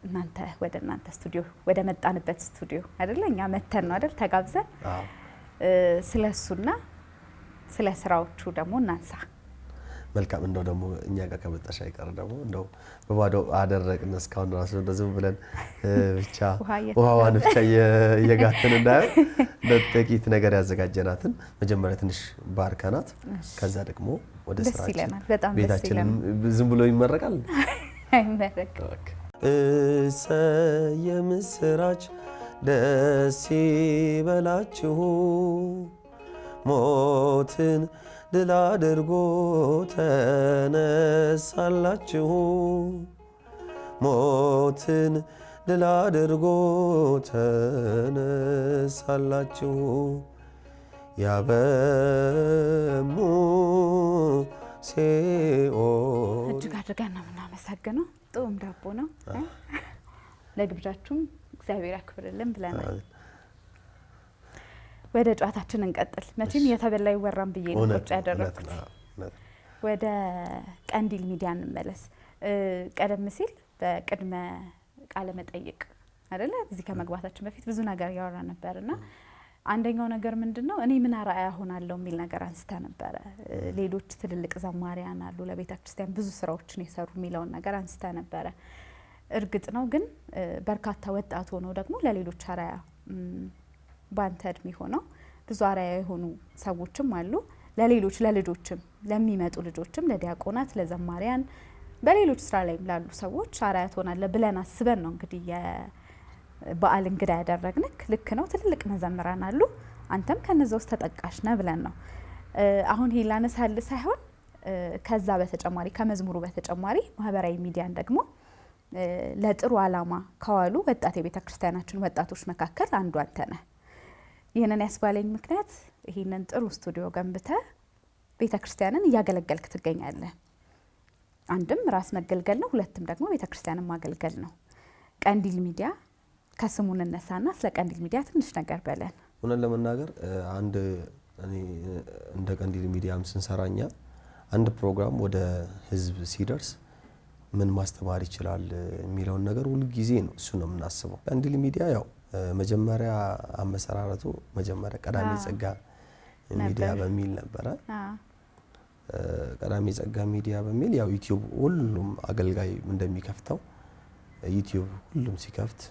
እናንተ ወደ እናንተ ስቱዲዮ ወደ መጣንበት ስቱዲዮ አይደለኛ መተን ነው አይደል ተጋብዘን ስለሱና ስለ ስራዎቹ ደግሞ እናንሳ መልካም እንደው ደግሞ እኛ ጋር ከመጣሽ አይቀር ደግሞ እንደው በባዶ አደረቅን እስካሁን ራሱ እንደዚህ ብለን ብቻ ውሃዋን ብቻ የጋተን እንዳይ ለጥቂት ነገር ያዘጋጀናትን መጀመሪያ ትንሽ ባርከናት ከዛ ደግሞ ወደ ስራችን ቤታችን ዝም ብሎ ይመረቃል አይመረቅ እሰይ የምስራች ደስ ይበላችሁ ሞትን ድል አድርጎ ተነሳላችሁ ሞትን ድል አድርጎ ተነሳላችሁ ያበሙሴ እጅግ አድርገን ነው የምናመሰግነው ጥዑም ዳቦ ነው ለግብዣችሁም እግዚአብሔር ያክብርልን ብለናል ወደ ጨዋታችን እንቀጥል መቼም የተበላ ይወራም ብዬ ነው ቁጭ ያደረኩት ወደ ቀንዲል ሚዲያ እንመለስ ቀደም ሲል በቅድመ ቃለ መጠይቅ አይደለ እዚህ ከመግባታችን በፊት ብዙ ነገር ያወራ ነበርና አንደኛው ነገር ምንድነው እኔ ምን አራያ ሆናለሁ የሚል ነገር አንስታ ነበር ሌሎች ትልልቅ ዘማሪያን አሉ ለቤተክርስቲያን ብዙ ስራዎችን የሰሩ የሚለውን ነገር አንስታ ነበር እርግጥ ነው ግን በርካታ ወጣት ሆኖ ደግሞ ለሌሎች አራያ ባንተ እድሜ ሆነው ብዙ አራያ የሆኑ ሰዎችም አሉ ለሌሎች ለልጆችም ለሚመጡ ልጆችም ለዲያቆናት ለዘማሪያን በሌሎች ስራ ላይ ላሉ ሰዎች አራያ ሆናለ ብለን አስበን ነው እንግዲህ የበዓል እንግዳ ያደረግንክ ልክ ነው ትልልቅ መዘምራን አሉ አንተም ከነዛው ተጠቃሽ ነህ ብለን ነው አሁን ሄላነሳል ሳይሆን ከዛ በተጨማሪ ከመዝሙሩ በተጨማሪ ማህበራዊ ሚዲያን ደግሞ ለጥሩ ዓላማ ከዋሉ ወጣት የቤተክርስቲያናችን ወጣቶች መካከል አንዱ አንተ ነህ። ይህንን ያስባለኝ ምክንያት ይህንን ጥሩ ስቱዲዮ ገንብተ ቤተክርስቲያንን እያገለገልክ ትገኛለህ። አንድም ራስ መገልገል ነው፣ ሁለትም ደግሞ ቤተክርስቲያንን ማገልገል ነው። ቀንዲል ሚዲያ ከስሙ እንነሳና ስለ ቀንዲል ሚዲያ ትንሽ ነገር በለን። እውነት ለመናገር አንድ እኔ እንደ ቀንዲል ሚዲያም ስንሰራኛ አንድ ፕሮግራም ወደ ህዝብ ሲደርስ ምን ማስተማር ይችላል የሚለውን ነገር ሁሉ ጊዜ ነው እሱ ነው የምናስበው። ቀንዲል ሚዲያ ያው መጀመሪያ አመሰራረቱ መጀመሪያ ቀዳሚ ጸጋ ሚዲያ በሚል ነበረ። ቀዳሚ ጸጋ ሚዲያ በሚል ያው ዩቲዩብ ሁሉም አገልጋይ እንደሚከፍተው ዩቲዩብ ሁሉም ሲከፍት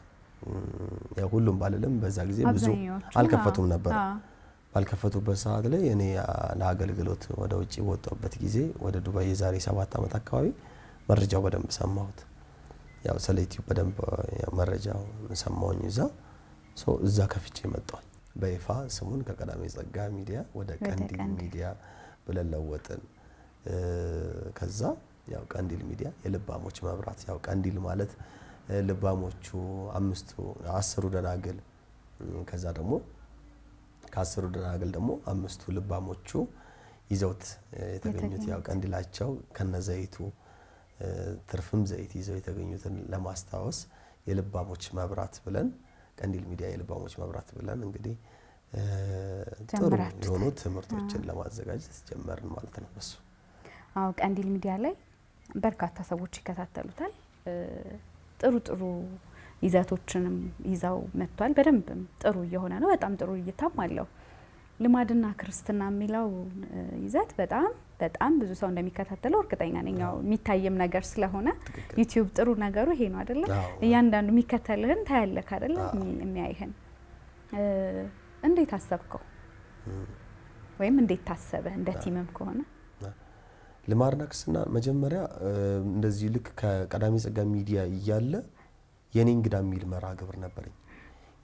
ያው ሁሉም ባለለም በዛ ጊዜ ብዙ አልከፈቱም ነበር። ባልከፈቱበት ሰዓት ላይ እኔ ለአገልግሎት ወደ ውጪ ወጣሁበት ጊዜ ወደ ዱባይ የዛሬ 7 ዓመት አካባቢ መረጃው በደንብ ሰማሁት። ያው ስለ ዩቲዩብ በደንብ መረጃው ሰማሁኝ። እዛ ከፍቼ መጣሁ። በይፋ ስሙን ከቀዳሚ ጸጋ ሚዲያ ወደ ቀንዲል ሚዲያ ብለን ለወጥን። ከዛ ያው ቀንዲል ሚዲያ የልባሞች መብራት፣ ያው ቀንዲል ማለት ልባሞቹ 10 ደናግል፣ ከዛ ደግሞ ከ10 ደናግል ደግሞ 5 ልባሞቹ ይዘውት የተገኙት ያው ቀንዲላቸው ከነዘይቱ ትርፍም ዘይት ይዘው የተገኙትን ለማስታወስ የልባሞች መብራት ብለን ቀንዲል ሚዲያ የልባሞች መብራት ብለን እንግዲህ ጥሩ የሆኑ ትምህርቶችን ለማዘጋጀት ጀመርን ማለት ነው። እሱ አዎ ቀንዲል ሚዲያ ላይ በርካታ ሰዎች ይከታተሉታል። ጥሩ ይዘቶችንም ይዘው መጥቷል። በደንብ ጥሩ እየሆነ ነው። በጣም ጥሩ እይታም አለው። ልማድና ክርስትና የሚለው ይዘት በጣም ብዙ ሰው እንደሚከታተለው እርግጠኛ ነኝ። ያው የሚታየም ነገር ስለሆነ ዩቲዩብ ጥሩ ነገሩ ይሄ ነው አይደለ? እያንዳንዱ የሚከተልህን ታያለህ አይደለ? የሚያይህን እንዴት አሰብከው ወይም እንዴት ታሰበ እንደ ቲምም ከሆነ? ልማድና ክርስትና መጀመሪያ እንደዚህ ልክ ከቀዳሚ ጸጋ ሚዲያ እያለ የኔ እንግዳ የሚል መርሃ ግብር ነበረኝ።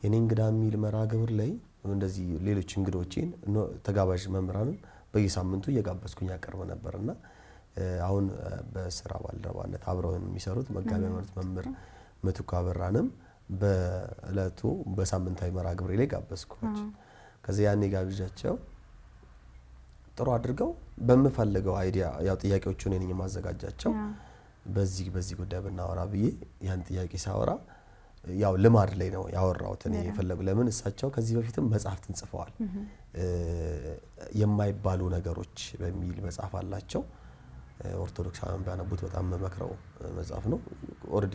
የኔ እንግዳ የሚል መርሃ ግብር ላይ እንደዚህ ሌሎች እንግዶቼን ተጋባዥ መምህራንን በየሳምንቱ እየጋበዝኩኝ ያቀርብ ነበርና አሁን በስራ ባልደረባነት አብረውን የሚሰሩት መጋቢያ ማለት መምህር ምትኩ አበራንም በእለቱ በሳምንታዊ መርሃ ግብር ላይ ጋበዝኳቸው። ከዚያ ያኔ ጋብዣቸው ጥሩ አድርገው በመፈለገው አይዲያ ያው ጥያቄዎቹን እኔ ማዘጋጃቸው በዚህ ጉዳይ ብናወራ ብዬ ያን ጥያቄ ሳወራ ያው ልማድ ላይ ነው ያወራሁት። እኔ የፈለጉ ለምን እሳቸው ከዚህ በፊትም መጽሐፍትን ጽፈዋል። የማይባሉ ነገሮች በሚል መጽሐፍ አላቸው። ኦርቶዶክሳውያን ቢያነቡት በጣም መመክረው መጽሐፍ ነው። ኦሬዲ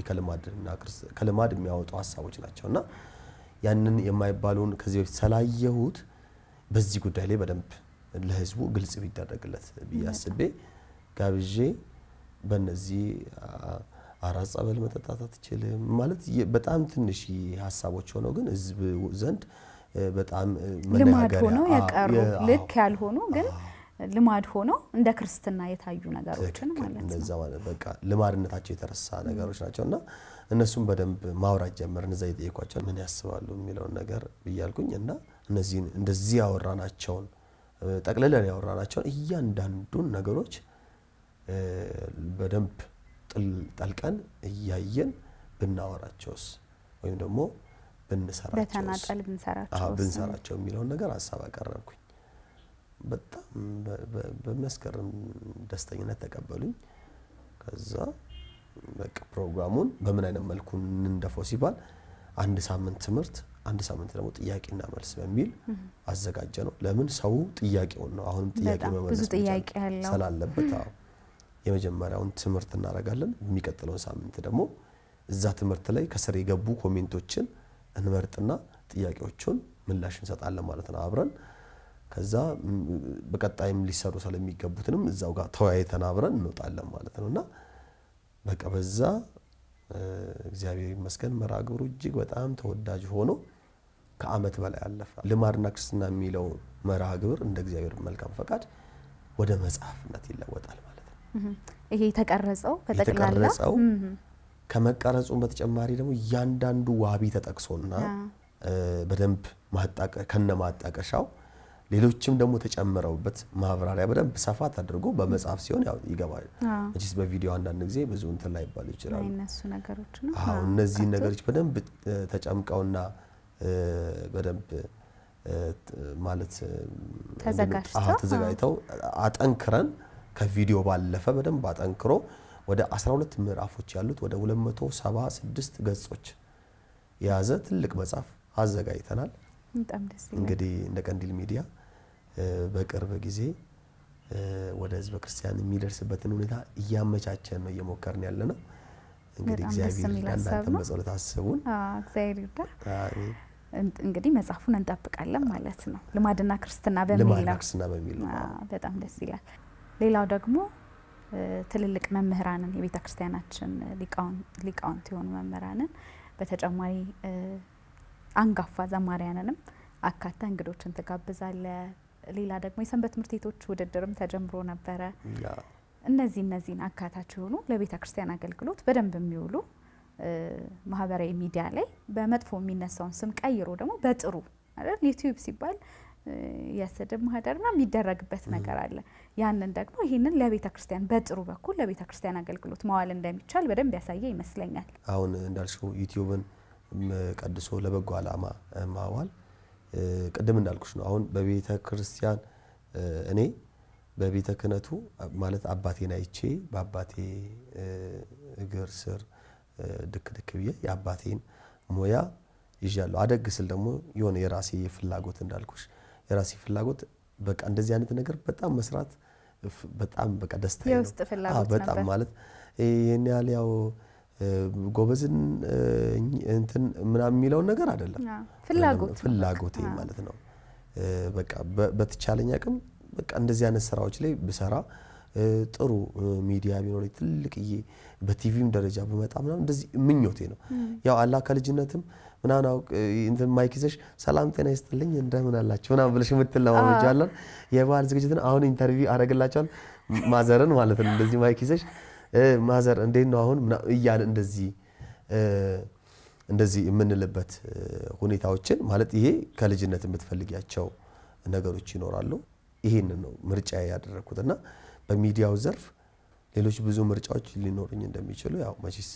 ከልማድ የሚያወጡ ሐሳቦች ናቸውና ያንን የማይባሉን ከዚህ በፊት ሰላየሁት በዚህ ጉዳይ ላይ በደንብ ለህዝቡ ግልጽ ቢደረግለት ቢያስቤ ጋብዤ በእነዚህ አራት ጸበል መጠጣት አትችልም ማለት በጣም ትንሽ ሐሳቦች ሆነው ግን ህዝብ ዘንድ በጣም ልማድ ሆኖ ያቀሩ ልክ ያልሆኑ ግን ልማድ ሆኖ እንደ ክርስትና የታዩ ነገሮችን ማለት ነው። እንደዛ ማለት በቃ ልማድነታቸው የተረሳ ነገሮች ናቸውና እነሱም በደንብ ማውራት ጀመርን። እዛ የጠየኳቸው ምን ያስባሉ የሚለውን ነገር ብያልኩኝ እና እነዚህን እንደዚህ ያወራናቸውን ጠቅልለን ያወራናቸውን እያንዳንዱን ነገሮች በደንብ ጠልቀን እያየን ብናወራቸውስ ወይም ደግሞ ብንሰራቸው የሚለውን ነገር ሐሳብ አቀረብኩኝ። በጣም በሚያስገርም ደስተኝነት ተቀበሉኝ። ከዛ በቃ ፕሮግራሙን በምን አይነት መልኩ እንደፈው ሲባል አንድ ሳምንት ትምህርት አንድ ሳምንት ደግሞ ጥያቄና መልስ በሚል አዘጋጀ ነው። ለምን ሰው ጥያቄውን ነው አሁንም ጥያቄ መመለስ ስላለበት የመጀመሪያውን ትምህርት እናደርጋለን። የሚቀጥለው ሳምንት ደግሞ እዛ ትምህርት ላይ ከስር የገቡ ኮሜንቶችን እንመርጥና ጥያቄዎቹን ምላሽ እንሰጣለን ማለት ነው አብረን። ከዛ በቀጣይም ሊሰሩ ስለሚገቡትንም እዛው ጋር ተወያይተን አብረን እንወጣለን ማለት ነውና በቃ በዛ እግዚአብሔር ይመስገን መርሃ ግብሩ እጅግ በጣም ተወዳጅ ሆኖ ከዓመት በላይ አለፈ። ልማድና ክርስትና የሚለው መርሃ ግብር እንደ እግዚአብሔር መልካም ፈቃድ ወደ መጽሐፍነት ይለወጣል ማለት ነው። ይሄ ተቀረጸው በተቀላላ ከመቀረጹ በተጨማሪ ደግሞ እያንዳንዱ ዋቢ ተጠቅሶና በደንብ ከነማጣቀሻው ሌሎችም ደግሞ ተጨምረውበት ማብራሪያ በደንብ ሰፋ ተደርጎ በመጽሐፍ ሲሆን ያው ይገባል። እቺስ በቪዲዮ አንዳንድ ጊዜ ብዙ እንትን ላይ ይባል ይችላል እነሱ ነገሮች ነው። አዎ እነዚህ ነገሮች በደንብ ተጨምቀውና በደንብ ማለት ተዘጋጅተው አጠንክረን ከቪዲዮ ባለፈ በደንብ አጠንክሮ ወደ 12 ምዕራፎች ያሉት ወደ 276 ገጾች የያዘ ትልቅ መጽሐፍ አዘጋጅተናል። በጣም ደስ ይላል። እንግዲህ እንደ ቀንዲል ሚዲያ በቅርብ ጊዜ ወደ ህዝበ ክርስቲያን የሚደርስበትን ሁኔታ እያመቻቸን ነው እየሞከርን ያለነው። እንግዲህ እግዚአብሔር እናንተ በጸሎት አስቡን። እግዚአብሔር ይርዳ። እንግዲህ መጽሐፉን እንጠብቃለን ማለት ነው። ልማድና ክርስትና በሚል ነው። በጣም ደስ ይላል። ሌላው ደግሞ ትልልቅ መምህራንን የቤተ ክርስቲያናችን ሊቃውንት የሆኑ መምህራንን በተጨማሪ አንጋፋ ዘማሪያንንም አካታ እንግዶችን ትጋብዛለ። ሌላ ደግሞ የሰንበት ትምህርት ቤቶች ውድድርም ተጀምሮ ነበረ። እነዚህን አካታች የሆኑ ለቤተ ክርስቲያን አገልግሎት በደንብ የሚውሉ ማህበራዊ ሚዲያ ላይ በመጥፎ የሚነሳውን ስም ቀይሮ ደግሞ በጥሩ አይደል ዩቲዩብ ሲባል የስድብ ማህደርና የሚደረግበት ነገር አለ። ያንን ደግሞ ይሄንን ለቤተ ክርስቲያን በጥሩ በኩል ለቤተ ክርስቲያን አገልግሎት ማዋል እንደሚቻል በደንብ ያሳየ ይመስለኛል። አሁን እንዳልሽው ዩቲዩብን ቀድሶ ለበጎ ዓላማ ማዋል ቅድም እንዳልኩሽ ነው። አሁን በቤተ ክርስቲያን እኔ በቤተ ክህነቱ ማለት አባቴን አይቼ በአባቴ እግር ስር ድክ ብዬ የአባቴን ሙያ ይዣለሁ። አደግ ስል ደግሞ የሆነ የራሴ ፍላጎት እንዳልኩሽ የራሴ ፍላጎት በቃ እንደዚህ አይነት ነገር በጣም መስራት በጣም በቃ ደስታዬ ነው። የውስጥ ፍላጎት በጣም ማለት ይሄን ያህል ያው ጎበዝን እንትን ምናምን የሚለውን ነገር አይደለም፣ ፍላጎቴ ማለት ነው። በቃ በተቻለኝ አቅም በቃ እንደዚህ አይነት ስራዎች ላይ ብሰራ ጥሩ ሚዲያ ቢኖር ትልቅዬ በቲቪም ደረጃ በመጣ ምናምን እንደዚህ ምኞቴ ነው። ያው አላ ከልጅነትም ምናምን እንትን ማይክ ይዘሽ ሰላም ጤና ይስጥልኝ እንደምን አላችሁ ምናምን ብለሽ የምትለማመጃለን። የበዓል ዝግጅትን አሁን ኢንተርቪው አደረግላቸዋል ማዘርን ማለት ነው። እንደዚህ ማይክ ይዘሽ ማዘር እንዴት ነው አሁን እያለ እንደዚህ የምንልበት ሁኔታዎችን ማለት ይሄ ከልጅነት የምትፈልጊያቸው ነገሮች ይኖራሉ። ይሄንን ነው ምርጫ ያደረኩትና በሚዲያው ዘርፍ ሌሎች ብዙ ምርጫዎች ሊኖሩኝ እንደሚችሉ ያው መቼስ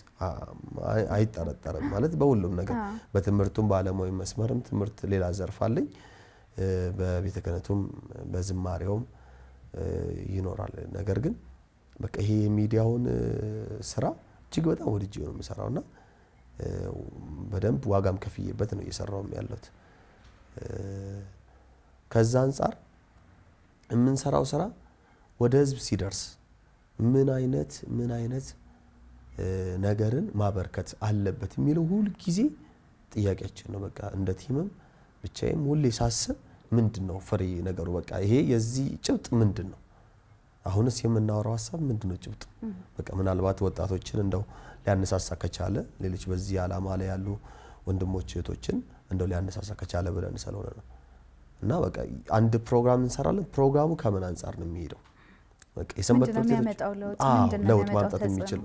አይጠረጠርም። ማለት በሁሉም ነገር በትምህርቱም በዓለማዊ መስመርም ትምህርት ሌላ ዘርፍ አለኝ፣ በቤተ ክህነቱም በዝማሬውም ይኖራል። ነገር ግን በቃ ይሄ የሚዲያውን ስራ እጅግ በጣም ወድጄ ነው የምሰራውና በደንብ ዋጋም ከፍዬበት ነው እየሰራውም ያለሁት። ከዛ አንፃር የምንሰራው ስራ ወደ ህዝብ ሲደርስ ምን አይነት ነገርን ማበርከት አለበት የሚለው ሁሉ ጊዜ ጥያቄያችን ነው። በቃ እንደ ቲምም ብቻዬም ሁሌ ሳስብ ምንድነው ፍሬ ነገሩ? በቃ ይሄ የዚህ ጭብጥ ምንድነው? አሁንስ የምናወራው ሀሳብ ምንድነው ጭብጡ? በቃ ምናልባት ወጣቶችን እንደው ሊያነሳሳ ከቻለ ሌሎች በዚህ ዓላማ ላይ ያሉ ወንድሞች እህቶችን እንደው ሊያነሳሳ ከቻለ ብለን ስለሆነ ነው። እና በቃ አንድ ፕሮግራም እንሰራለን። ፕሮግራሙ ከምን አንፃር ነው የሚሄደው? በቃ የሰንበት ትምህርት ቤቶች ለውጥ ማምጣት የሚችል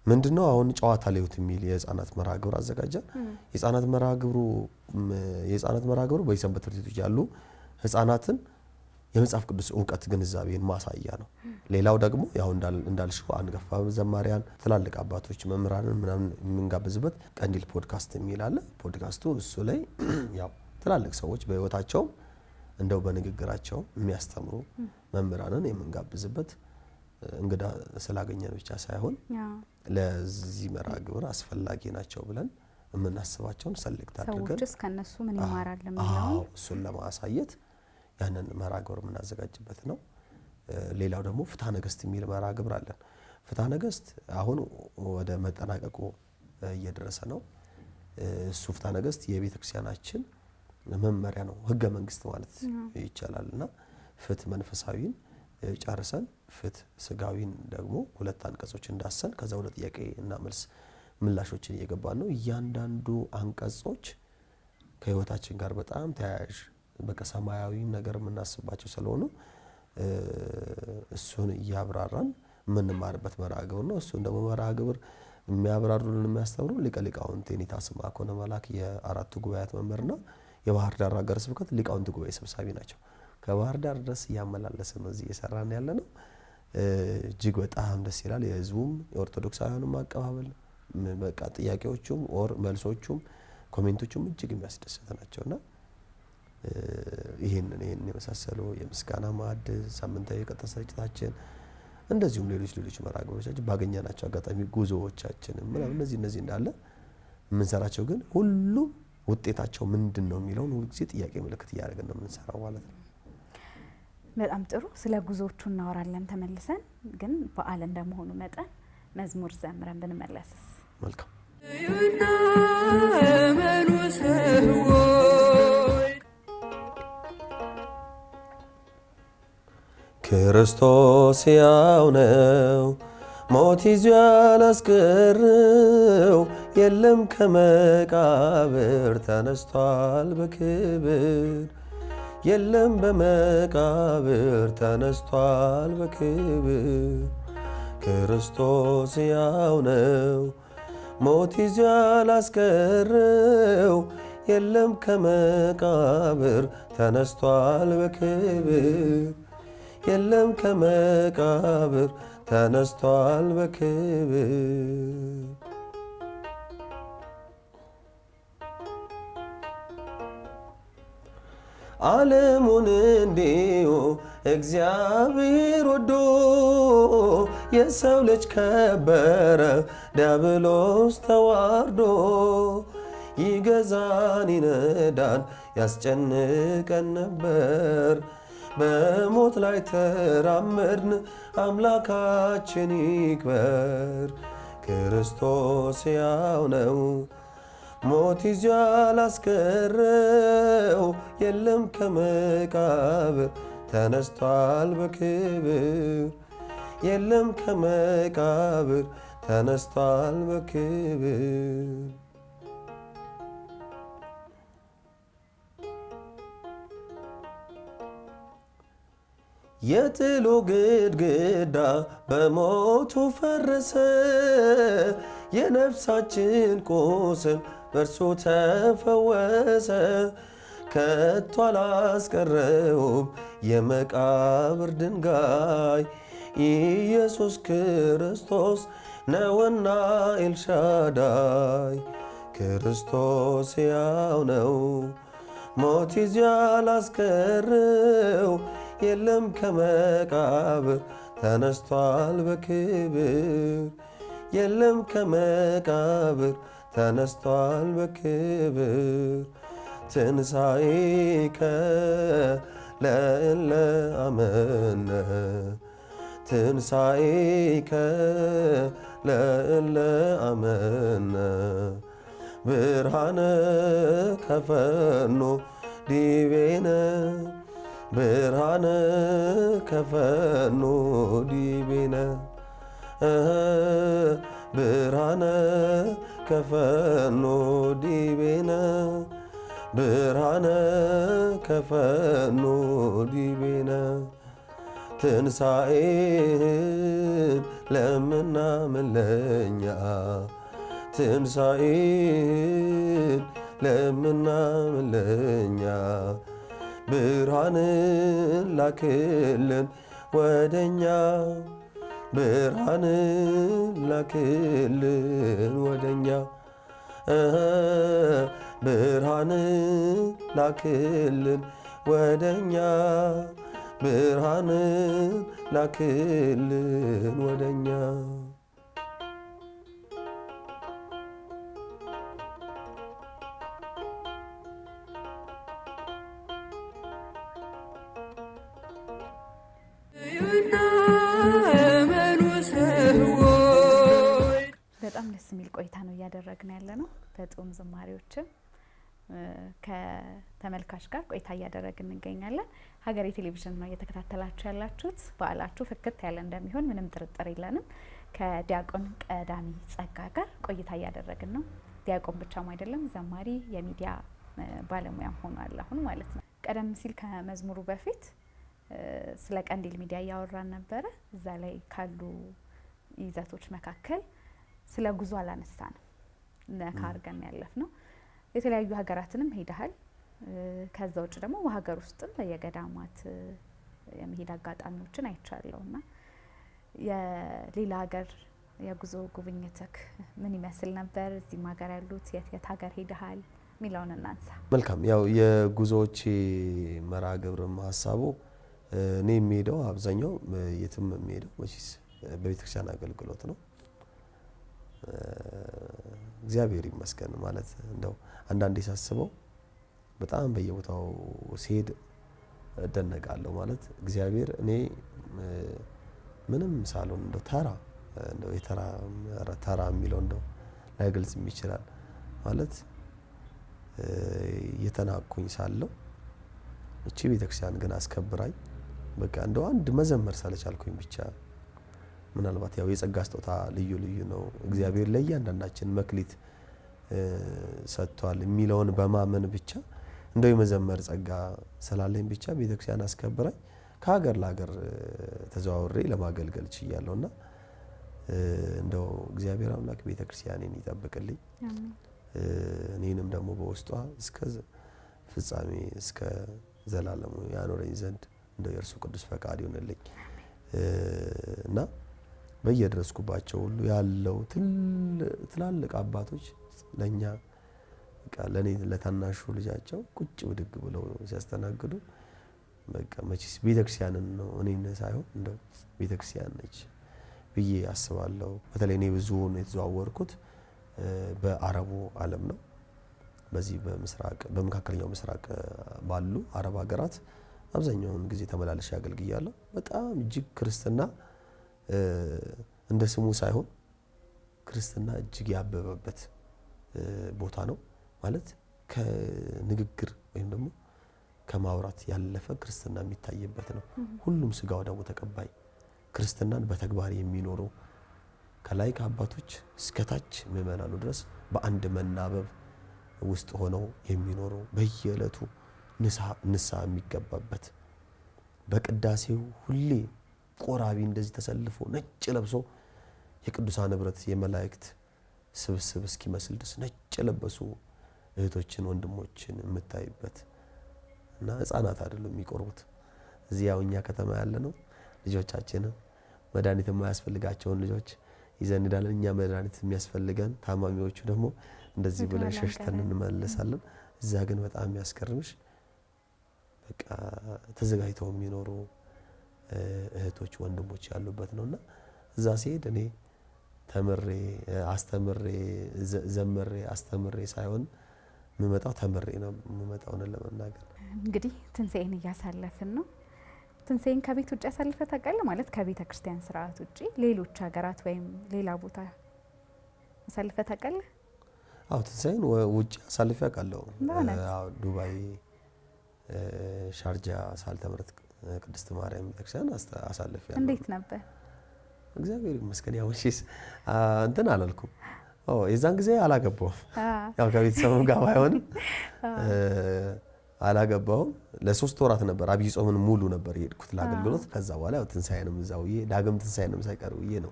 ምንድነው? አሁን ጨዋታ ለህይወት የሚል የህፃናት መርሃ ግብር አዘጋጀን። የህፃናት መርሃ ግብሩ በሰንበት ትምህርት ቤቶች ያሉ ህፃናትን የመጽሐፍ ቅዱስ ዕውቀት ግንዛቤን ማሳያ ነው። ሌላው ደግሞ ያው እንዳልሽው አንጋፋ ዘማሪያን ትላልቅ አባቶች መምህራንን ምናምን የምንጋብዝበት ቀንዲል ፖድካስት የሚል አለ። ፖድካስቱ እሱ ላይ ያው ትላልቅ ሰዎች በህይወታቸው እንደው በንግግራቸው የሚያስተምሩ መምህራንን የምንጋብዝበት እንግዳ ስላገኘን ብቻ ሳይሆን ለዚህ መርሃ ግብር አስፈላጊ ናቸው ብለን የምናስባቸውን ሰልክት አድርገን ሰዎችስ ከነሱ ምን ይማራል የሚለው እሱን ለማሳየት ያንን መርሃ ግብር የምናዘጋጅበት ነው። ሌላው ደግሞ ፍትሐ ነገሥት የሚል መርሃ ግብር አለን። ፍትሐ ነገሥት አሁን ወደ መጠናቀቁ እየደረሰ ነው። እሱ ፍትሐ ነገሥት የቤተ ክርስቲያናችን መመሪያ ነው፣ ህገ መንግስት ማለት ይቻላልና ፍትህ መንፈሳዊን ጨርሰን ፍትህ ስጋዊን ደግሞ ሁለት አንቀጾች እንዳሰን ከዛ ወደ ጥያቄ እና መልስ ምላሾችን እየገባን ነው። እያንዳንዱ አንቀጾች ከህይወታችን ጋር በጣም ተያያዥ በቃ ሰማያዊ ነገር የምናስባቸው ስለሆኑ እሱን እያብራራን የምንማርበት መርሃ ግብር ነው። እሱን ደግሞ መርሃ ግብር የሚያብራሩልን የሚያስተምሩ ሊቀ ሊቃውንት የኔታ ስምዐኮነ መላክ የአራቱ ጉባኤያት መምህርና የባህር ዳር ሀገረ ስብከት ሊቃውንት ጉባኤ ሰብሳቢ ናቸው። ከባህር ዳር ድረስ እያመላለስን ነው እዚህ እየሰራን ያለ ነው። እጅግ በጣም ደስ ይላል። የህዝቡም የኦርቶዶክሳውያኑም አቀባበል በቃ ጥያቄዎቹም መልሶቹም ኮሜንቶቹም እጅግ የሚያስደስት ናቸውና ይሄንን የመሳሰሉ የምስጋና ማዕድ ሳምንታዊ የቀጥታ ስርጭታችን እንደዚሁም ሌሎች መርሃ ግብሮቻችን ባገኘናቸው አጋጣሚ ጉዞዎቻችንም ምናምን እነዚህ እንዳለ የምንሰራቸው ግን ሁሉም ውጤታቸው ምንድነው የሚለውን ሁሉ ጊዜ ጥያቄ ምልክት እያደረግን ነው የምንሰራው ማለት ነው። በጣም ጥሩ። ስለ ጉዞዎቹ እናወራለን ተመልሰን። ግን በዓል እንደመሆኑ መጠን መዝሙር ዘምረን ብንመለስስ? መልካም ክርስቶስ ሕያው ነው፣ ሞት ይዞ ያላስቀረው የለም ከመቃብር ተነስቷል በክብር የለም በመቃብር ተነስቷል በክብር ክርስቶስ ሕያው ነው፣ ሞት ይዞ ያላስቀረው የለም ከመቃብር ተነስቷል በክብር የለም ከመቃብር ተነስቷል በክብር ዓለሙን እንዲሁ እግዚአብሔር ወዶ የሰው ልጅ ከበረ ዲያብሎስ ተዋርዶ ይገዛን ይነዳን ያስጨንቀን ነበር በሞት ላይ ተራመድን አምላካችን ይክበር ክርስቶስ ሕያው ነው ሞት ይዞ ያላስቀረው የለም ከመቃብር ተነስቷል በክብር የለም ከመቃብር ተነስቷል በክብር የጥሉ ግድግዳ በሞቱ ፈረሰ የነፍሳችን ቁስል በእርሱ ተፈወሰ ከቶ አላስቀረውም የመቃብር ድንጋይ ኢየሱስ ክርስቶስ ነውና ኤልሻዳይ ክርስቶስ ሕያው ነው ሞት ይዞ ያላስቀረው የለም ከመቃብር ተነስቷል በክብር የለም ከመቃብር ተነስቷል በክብር ትንሣኤከ ለእለ አመነ ትንሣኤከ ለእለ አመነ ብርሃነ ከፈኖ ዲቤነ ብርሃነ ከፈኖ ዲቤነ ብርሃነ ከፈኖ ዲቤነ ብርሃነ ከፈኖ ዲቤነ ትንሣኤን ለምናምን ለኛ ትንሣኤን ለምናምን ለኛ ብርሃንን ላክልን ወደኛ ብርሃንን ላክልን ወደኛ ብርሃንን ላክልን ወደኛ ብርሃንን ላክልን ወደኛ በጣም ደስ የሚል ቆይታ ነው እያደረግን ያለ ነው። በጾም ዝማሬዎችም ከተመልካች ጋር ቆይታ እያደረግን እንገኛለን። ሀገሬ ቴሌቪዥን ነው እየተከታተላችሁ ያላችሁት። በዓላችሁ ፍክት ያለ እንደሚሆን ምንም ጥርጥር የለንም። ከዲያቆን ቀዳሚ ጸጋ ጋር ቆይታ እያደረግን ነው። ዲያቆን ብቻም አይደለም ዘማሪ፣ የሚዲያ ባለሙያም ሆኗል አሁን ማለት ነው። ቀደም ሲል ከመዝሙሩ በፊት ስለ ቀንዲል ሚዲያ እያወራን ነበረ። እዛ ላይ ካሉ ይዘቶች መካከል ስለ ጉዞ አላነሳንም። ነካ አድርገን ያለፍ ነው። የተለያዩ ሀገራትንም ሄደሃል። ከዛ ውጭ ደግሞ በሀገር ውስጥም ለየገዳማት የመሄድ አጋጣሚዎችን አይቻለሁና የሌላ ሀገር የጉዞ ጉብኝትክ ምን ይመስል ነበር? እዚህም ሀገር ያሉት የት ሀገር ሄደሃል ሚለውን እናንሳ። መልካም። ያው የጉዞዎች መርሃ ግብርም ሀሳቡ እኔ የሚሄደው አብዛኛው የትም የሚሄደው መቼስ በቤተክርስቲያን አገልግሎት ነው። እግዚአብሔር ይመስገን ማለት እንደው አንዳንዴ ሳስበው በጣም በየቦታው ሲሄድ እደነቃለሁ። ማለት እግዚአብሔር እኔ ምንም ሳልሆን እንደው እንደው ተራ የሚለው እንደው ላይገልጽም ይችላል ማለት የተናኩኝ ሳለው እቺ ቤተክርስቲያን ግን አስከብራኝ በቃ እንደው አንድ መዘመር ሳልቻልኩኝ ብቻ ምናልባት ያው የጸጋ ስጦታ ልዩ ነው። እግዚአብሔር ለእያንዳንዳችን መክሊት ሰጥቷል የሚለውን በማመን ብቻ እንደው የመዘመር ጸጋ ስላለኝ ብቻ ቤተክርስቲያን አስከብራኝ ከሀገር ለሀገር ተዘዋውሬ ለማገልገል ችያለሁና እንደው እግዚአብሔር አምላክ ቤተክርስቲያኔን ይጠብቅልኝ። እኔንም ደግሞ በውስጧ እስከ ፍጻሜ እስከ ዘላለሙ ያኖረኝ ዘንድ እንደው የእርሱ ቅዱስ ፈቃድ ይሁንልኝ እና በየደረስኩባቸው ሁሉ ያለው ትላልቅ አባቶች ለኛ በቃ ለኔ ለታናሹ ልጃቸው ቁጭ ብድግ ብለው ሲያስተናግዱ በቃ መቼስ ቤተክርስቲያንን ነው እኔን ሳይሆን እንደው ቤተክርስቲያን ነች ብዬ አስባለሁ። በተለይ እኔ ብዙውን የተዘዋወርኩት በአረቡ ዓለም ነው። በዚህ በመካከለኛው ምስራቅ ባሉ አረብ ሀገራት አብዛኛውን ጊዜ ተመላለሽ ያገልግያለሁ። በጣም እጅግ ክርስትና እንደ ስሙ ሳይሆን ክርስትና እጅግ ያበበበት ቦታ ነው። ማለት ከንግግር ወይም ደግሞ ከማውራት ያለፈ ክርስትና የሚታይበት ነው። ሁሉም ስጋው ደግሞ ተቀባይ ክርስትናን በተግባር የሚኖሩ ከላይ ከአባቶች እስከታች ምእመናኑ ድረስ በአንድ መናበብ ውስጥ ሆነው የሚኖሩ በየዕለቱ ንስሐ የሚገባበት በቅዳሴው ሁሌ ቆራቢ እንደዚህ ተሰልፎ ነጭ ለብሶ የቅዱሳን ህብረት የመላእክት ስብስብ እስኪመስል ድረስ ነጭ ለበሱ እህቶችን ወንድሞችን የምታይበት እና ህፃናት አይደሉም የሚቆርቡት። እዚያው እኛ ከተማ ያለ ነው ልጆቻችንን መድኃኒት የማያስፈልጋቸውን ልጆች ይዘን እንሄዳለን። እኛ መድኃኒት የሚያስፈልገን ታማሚዎቹ ደግሞ እንደዚህ ብለን ሸሽተን እንመለሳለን። እዛ ግን በጣም የሚያስገርምሽ በቃ ተዘጋጅተው የሚኖሩ እህቶች ወንድሞች ያሉበት ነውና እዛ ሲሄድ እኔ ተምሬ አስተምሬ ዘምሬ አስተምሬ ሳይሆን የምመጣው ተምሬ ነው የምመጣው ነው ለመናገር። እንግዲህ ትንሣኤን እያሳለፍን ነው። ትንሣኤን ከቤት ውጭ ያሳልፈህ ታውቃለህ? ማለት ከቤተ ክርስቲያን ስርዓት ውጭ ሌሎች ሀገራት ወይም ሌላ ቦታ ያሳልፈህ ታውቃለህ? አዎ ትንሣኤን ውጭ አሳልፌ አውቃለሁ። አዎ ዱባይ ሻርጃ ሳልተምረት ቅድስት ማርያም ቤተክርስቲያን አሳልፌያለሁ። እንዴት ነበር? እግዚአብሔር ይመስገን። ያው እሺስ እንትን አላልኩም። የዛን ጊዜ አላገባውም። ያው ከቤተሰብም ጋር ባይሆንም አላገባውም። ለ3 ወራት ነበር አብይ ጾምን ሙሉ ነበር የሄድኩት ለአገልግሎት። ከዛ በኋላ ያው ትንሣኤንም እዛው ዳግም ትንሣኤንም ሳይቀር ነው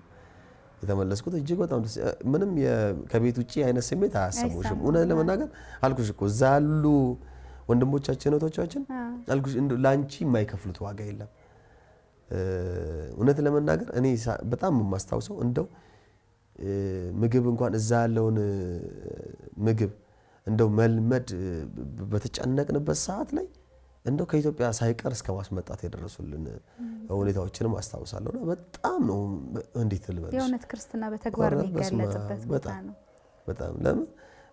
የተመለስኩት። እጅግ በጣም ምንም ከቤት ውጪ አይነት ስሜት አያሰሙሽም። እውነት ለመናገር አልኩሽ እኮ እዛ ያሉ ወንድሞቻችን እህቶቻችን አልኩሽ ላንቺ የማይከፍሉት ዋጋ የለም። እውነት ለመናገር እኔ በጣም የማስታውሰው እንደው ምግብ እንኳን እዛ ያለውን ምግብ እንደው መልመድ በተጨነቅንበት ሰዓት ላይ እንደው ከኢትዮጵያ ሳይቀር እስከ ማስመጣት የደረሱልን ሁኔታዎችንም አስታውሳለሁና በጣም ነው እንዴት ልበልሽ የእውነት ክርስትና በተግባር የሚገለጽበት ቦታ ነው። በጣም ለምን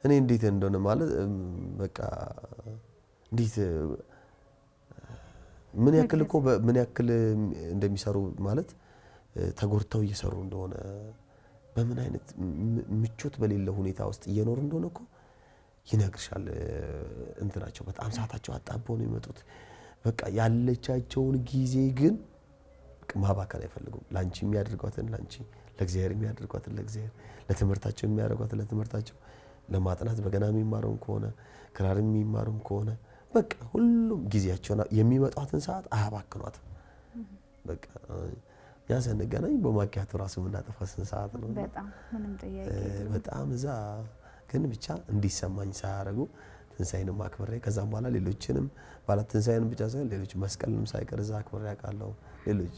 እኔ እንዴት እንደሆነ ማለት በቃ እንዴት ምን ያክል እኮ ምን ያክል እንደሚሰሩ ማለት ተጎርተው እየሰሩ እንደሆነ በምን አይነት ምቾት በሌለው ሁኔታ ውስጥ እየኖሩ እንደሆነ እኮ ይነግርሻል። እንትናቸው በጣም ሰዓታቸው አጣበው ነው የሚመጡት። በቃ ያለቻቸውን ጊዜ ግን ማባከን አይፈልጉም። ላንቺ የሚያደርጓትን ላንቺ፣ ለእግዚአብሔር የሚያደርጓትን ለእግዚአብሔር፣ ለትምህርታቸው የሚያደርጓትን ለትምህርታቸው፣ ለማጥናት በገና የሚማሩም ከሆነ ክራር የሚማሩም ከሆነ በቃ ሁሉም ጊዜያቸውን የሚመጣትን ሰዓት አያባክኗትም። በቃ ያ ስንገናኝ በማኪያቱ ራሱ የምናጠፋትን ሰዓት ነው። በጣም ምንም ጥያቄ በጣም እዛ ግን ብቻ እንዲሰማኝ ሳያደርጉ ትንሳኤንም አክብሬ ከዛም በኋላ ሌሎችንም በዓላት ትንሳኤንም ብቻ ሳይሆን ሌሎች መስቀልንም ሳይቀር እዛ አክብሬ አውቃለሁ። ሌሎች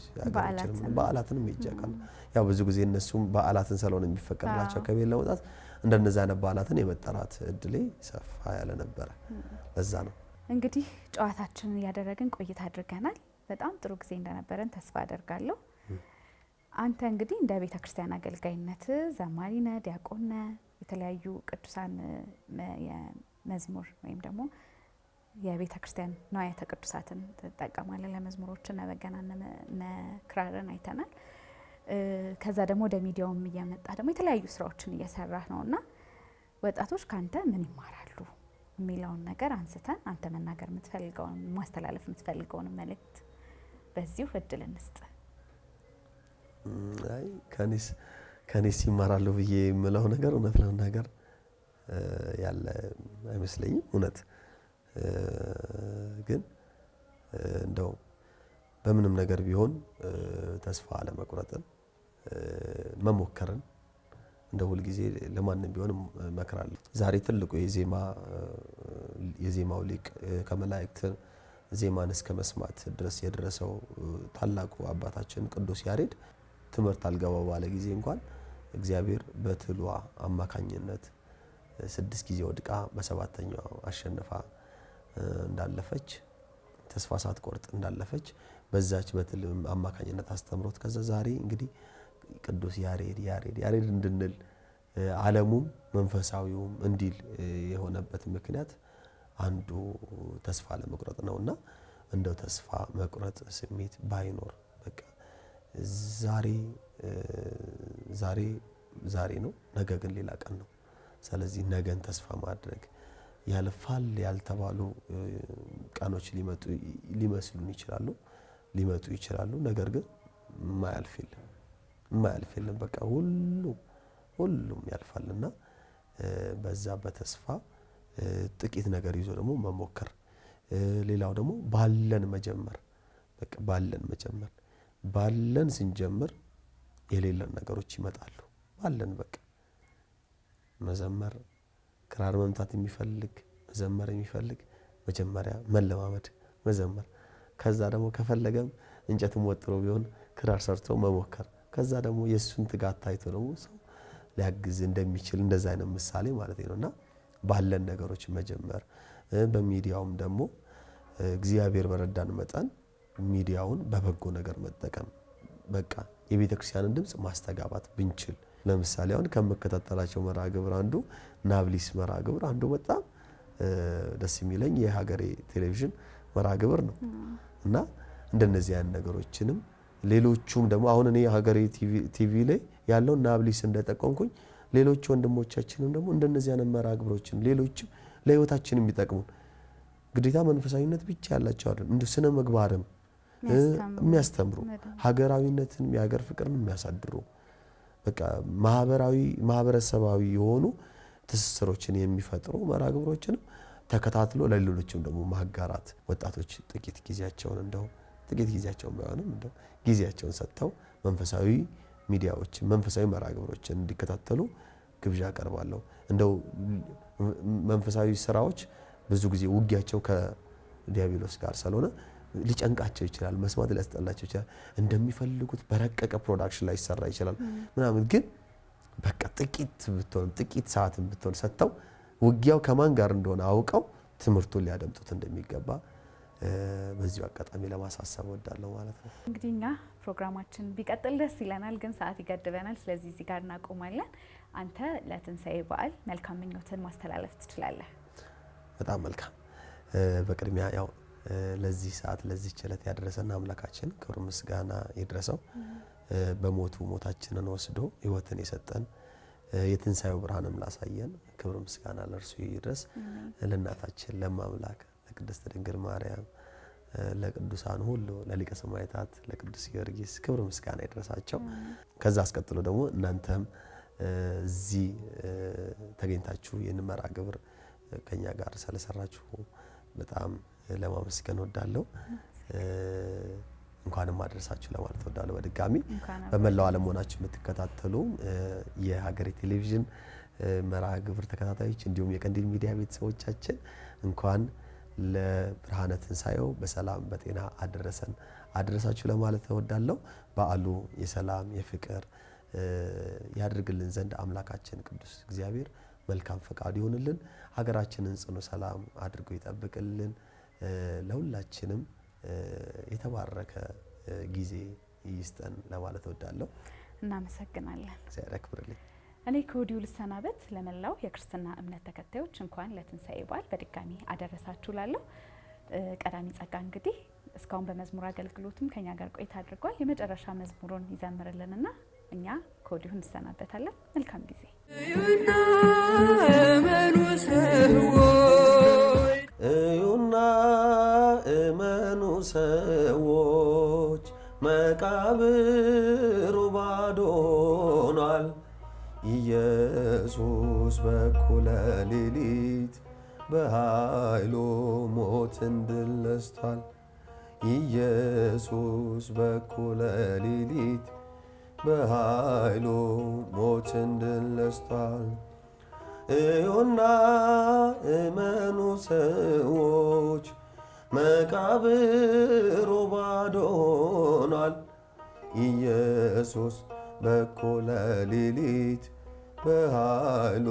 በዓላትንም ሄጄ አውቃለሁ። ያው ብዙ ጊዜ እነሱም በዓላትን ስለሆነ የሚፈቀድላቸው ከቤት ለመውጣት እንደነዛ አይነት በዓላትን የመጠራት እድሌ ሰፋ ያለ ነበረ። ለዛ ነው እንግዲህ ጨዋታችንን እያደረግን ቆይታ አድርገናል። በጣም ጥሩ ጊዜ እንደነበረን ተስፋ አደርጋለሁ። አንተ እንግዲህ እንደ ቤተ ክርስቲያን አገልጋይነት ዘማሪ ነህ፣ ዲያቆን ነህ። የተለያዩ ቅዱሳን የመዝሙር ወይም ደግሞ የቤተ ክርስቲያን ንዋያተ ቅዱሳትን ትጠቀማለህ። ለመዝሙሮች እነ በገናን እነ ክራርን አይተናል። ከዛ ደግሞ ወደ ሚዲያውም እየመጣ ደግሞ የተለያዩ ስራዎችን እየሰራህ ነውና ወጣቶች ካንተ ምን ይማራሉ የሚለውን ነገር አንስተን አንተ መናገር የምትፈልገውን ማስተላለፍ የምትፈልገውን መልእክት በዚሁ እድል እንስጥ። አይ ከኔስ ይማራሉ ብዬ የምለው ነገር እውነት ለመናገር ያለ አይመስለኝም። እውነት ግን እንደው በምንም ነገር ቢሆን ተስፋ አለመቁረጥን መሞከርን እንደ ሁል ጊዜ ለማንም ቢሆን እመክራለሁ። ዛሬ ትልቁ የዜማው ሊቅ ከመላእክት ዜማን እስከ መስማት ድረስ የደረሰው ታላቁ አባታችን ቅዱስ ያሬድ ትምህርት አልገባው ባለ ጊዜ እንኳን እግዚአብሔር በትሏ አማካኝነት 6 ጊዜ ወድቃ በሰባተኛው አሸንፋ እንዳለፈች ተስፋ ሳትቆርጥ እንዳለፈች በዛች በትል አማካኝነት አስተምሮት ከዛ ዛሬ እንግዲህ ቅዱስ ያሬድ እንድንል ዓለሙም መንፈሳዊውም እንዲል የሆነበት ምክንያት አንዱ ተስፋ ለመቁረጥ ነውና እንደው ተስፋ መቁረጥ ስሜት ባይኖር በቃ ዛሬ ነው፣ ነገ ግን ሌላ ቀን ነው። ስለዚህ ነገን ተስፋ ማድረግ ያልፋል ያልተባሉ ቀኖች ሊመስሉን ይችላሉ። ነገር ግን የማያልፍ የለም። በቃ ሁሉም ያልፋልና በዛ በተስፋ ጥቂት ነገር ይዞ ደግሞ መሞከር። ሌላው ደግሞ ባለን መጀመር። ባለን ስንጀምር የሌለን ነገሮች ይመጣሉ። ባለን በቃ መዘመር፣ ክራር መምታት መዘመር የሚፈልግ መጀመሪያ መለማመድ መዘመር፣ ከዛ ደግሞ ከፈለገም እንጨትም ወጥሮ ቢሆን ክራር ሰርቶ መሞከር፣ ከዛ ደግሞ የሱን ትጋት ታይቶ ደግሞ ሰው ሊያግዝ እንደሚችል እንደዛ አይነት ምሳሌ ማለት ነውና ባለን ነገሮች መጀመር። በሚዲያውም ደግሞ እግዚአብሔር በረዳን መጠን ሚዲያውን በበጎ ነገር መጠቀም። በቃ የቤተ ክርስቲያንን ድምጽ ማስተጋባት ብንችል። ለምሳሌ አሁን ከመከታተላቸው መርሃ ግብር አንዱ ናብሊስ መርሃ ግብር አንዱ በጣም ደስ የሚለኝ የሀገሬ ቴሌቪዥን መርሃ ግብር ነው እና እንደነዚህ አይነት ነገሮችንም ሌሎቹም ደግሞ አሁን እኔ ሀገሬ ቲቪ ላይ ያለው ናብሊስ እንደጠቆምኩኝ ሌሎች ወንድሞቻችንም ደግሞ እንደነዚህ አይነት መርሃ ግብሮችን ሌሎችም ለህይወታችን የሚጠቅሙን ግዴታ መንፈሳዊነት ብቻ ያላቸው አይደለም፣ እንደ ስነ ምግባርም የሚያስተምሩ ሀገራዊነትን የሀገር ፍቅርን የሚያሳድሩ በቃ ማህበረሰባዊ የሆኑ ትስስሮችን የሚፈጥሩ መርሃ ግብሮችን ተከታትሎ ለሌሎችም ደግሞ ማጋራት። ወጣቶች ጥቂት ጊዜያቸውን ባይሆንም እንደው ጊዜያቸውን ሰጥተው መንፈሳዊ ሚዲያዎችን መንፈሳዊ መርሃ ግብሮችን እንዲከታተሉ ግብዣ አቀርባለሁ። እንደው መንፈሳዊ ስራዎች ብዙ ጊዜ ውጊያቸው ከዲያብሎስ ጋር ስለሆነ ሊጨንቃቸው ይችላል፣ መስማት ሊያስጠላቸው ይችላል፣ እንደሚፈልጉት በረቀቀ ፕሮዳክሽን ላይ ይሰራ ይችላል ምናምን። ግን በቃ ጥቂት ሰዓትን ብትሆን ሰጥተው ውጊያው ከማን ጋር እንደሆነ አውቀው ትምህርቱን ሊያደምጡት እንደሚገባ በዚሁ አጋጣሚ ለማሳሰብ ወዳለሁ ማለት ነው። እንግዲህ እኛ ፕሮግራማችን ቢቀጥል ደስ ይለናል፣ ግን ሰዓት ይገድበናል። ስለዚህ እዚህ ጋር እናቆማለን። አንተ ለትንሳኤ በዓል መልካም ምኞትን ማስተላለፍ ትችላለህ። በጣም መልካም። በቅድሚያ ያው ለዚህ ሰዓት ለዚህ ችለት ያደረሰን አምላካችን ክብር ምስጋና ይድረሰው። በሞቱ ሞታችንን ወስዶ ህይወትን የሰጠን የትንሳኤው ብርሃንም ላሳየን ክብር ምስጋና ለእርሱ ይድረስ። ለእናታችን ለማምላክ ለቅድስት ድንግል ማርያም፣ ለቅዱሳን ሁሉ፣ ለሊቀ ሰማዕታት ለቅዱስ ጊዮርጊስ ክብር ምስጋና ይድረሳቸው። ከዛ አስቀጥሎ ደግሞ እናንተም እዚህ ተገኝታችሁ ይህን መርሃ ግብር ከኛ ጋር ስለሰራችሁ በጣም ለማመስገን ወዳለሁ። እንኳንም አደረሳችሁ ለማለት ወዳለሁ። በድጋሚ በመላው ዓለም ሆናችሁ የምትከታተሉ የሀገሬ ቴሌቪዥን መርሃ ግብር ተከታታዮች እንዲሁም የቀንዲል ሚዲያ ቤተሰቦቻችን እንኳን ለብርሃነ ትንሣኤው በሰላም በጤና አደረሳችሁ ለማለት እወዳለሁ። በዓሉ የሰላም የፍቅር ያድርግልን ዘንድ አምላካችን ቅዱስ እግዚአብሔር መልካም ፈቃድ ይሁንልን። ሀገራችንን ጽኑ ሰላም አድርጎ ይጠብቅልን። ለሁላችንም የተባረከ ጊዜ ይስጠን ለማለት እወዳለሁ። እናመሰግናለን። እግዚአብሔር ያክብርልኝ። እኔ ከወዲሁ ልሰናበት። ለመላው የክርስትና እምነት ተከታዮች እንኳን ለትንሣኤ በዓል በድጋሚ አደረሳችሁ ላለሁ። ቀዳሚ ጸጋ እንግዲህ እስካሁን በመዝሙር አገልግሎትም ከኛ ጋር ቆይታ አድርጓል። የመጨረሻ መዝሙሩን ይዘምርልንና እኛ ከወዲሁ እንሰናበታለን። መልካም ጊዜ። እዩና እመኑ ሰዎች መቃብሩ ባዶ ሆኗል። ኢየሱስ በኩለ ሌሊት በኃይሉ ሞትን ድል ነስቷል። ኢየሱስ በኩለ ሌሊት በኃይሉ ሞትን ድል ነስቷል። እዩና እመኑ ሰዎች መቃብሩ ባዶ ሆኗል። ኢየሱስ በኩለ ሌሊት በኃይሉ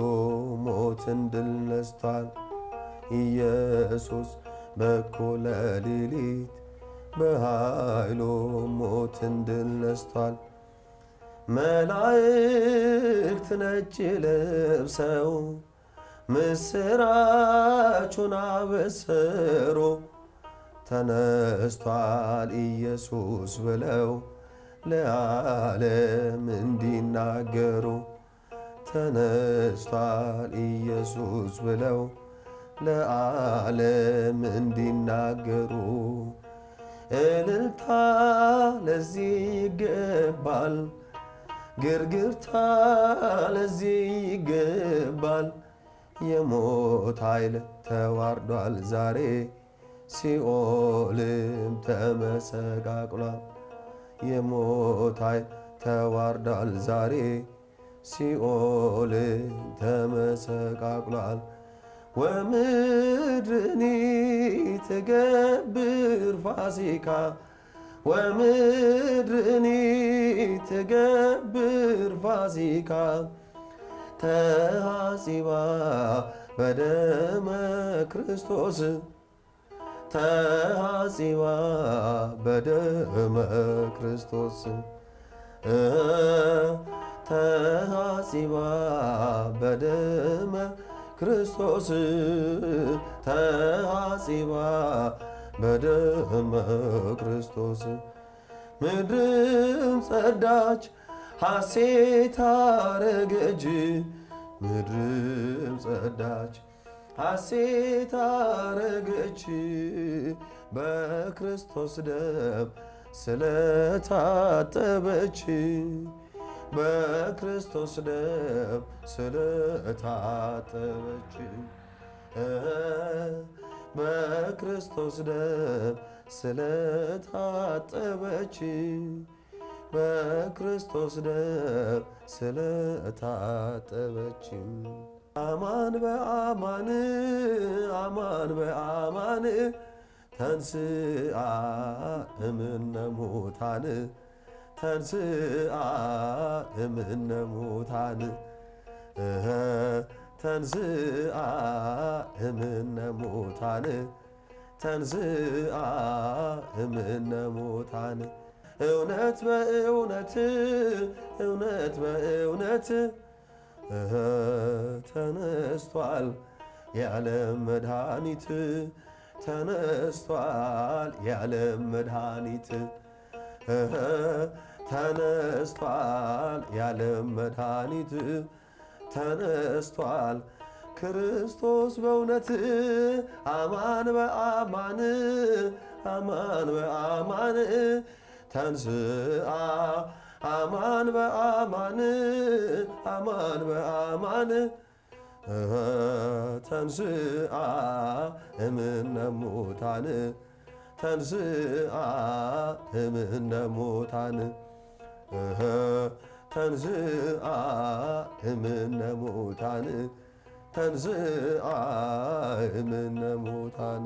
ሞትን ድል ነስቷል። ኢየሱስ በኩለ ሌሊት በኃይሉ ሞትን ድል ነስቷል። መላእክት ነጭ ለብሰው ምስራቹን አበሰሩ። ተነስቷል ኢየሱስ ብለው ለዓለም እንዲናገሩ። ተነስቷል ኢየሱስ ብለው ለዓለም እንዲናገሩ። እልልታ ለዚህ ይገባል፣ ግርግርታ ለዚህ ይገባል። የሞት ኃይል ተዋርዷል ዛሬ፣ ሲኦልም ተመሰቃቅሏል። የሞት ኃይል ተዋርዷል ዛሬ፣ ሲኦልም ተመሰቃቅሏል። ወምድርኒ ትገብር ፋሲካ፣ ወምድርኒ ትገብር ፋሲካ። ተሐሲባ በደመ ክርስቶስ፣ ተሐሲባ በደመ ክርስቶስ። ተሐሲባ በደመ ክርስቶስ፣ ተሐሲባ በደመ ክርስቶስ። ምድርም ጸዳች ሐሴት አረገች፣ ምድርም ጸዳች ሐሴት አረገች። በክርስቶስ ደም ስለታጠበች፣ በክርስቶስ ደም ስለታጠበች። በክርስቶስ ደም ስለታጠበች፣ በክርስቶስ ደም ስለታጠበች። አማን በአማን አማን በአማን ተንሥአ እምነ ሙታን፣ ተንሥአ እምነ ሙታን። ተንሥአ እምነ ሙታን፣ ተንሥአ እምነ ሙታን። እውነት በእውነት እውነት በእውነት ተነስቷል የዓለም መድኃኒት፣ ተነስቷል የዓለም መድኃኒት። ተነስቷል የዓለም መድኃኒት፣ ተነስቷል ክርስቶስ በእውነት። አማን በአማን አማን በአማን ተንሥአ አማን በአማን አማን በአማን ተንሥአ እምነ ሙታን፣ ተንሥአ እምነ ሙታን። ተንሥአ እምነ ሙታን ተንሥአ እምነ ሙታን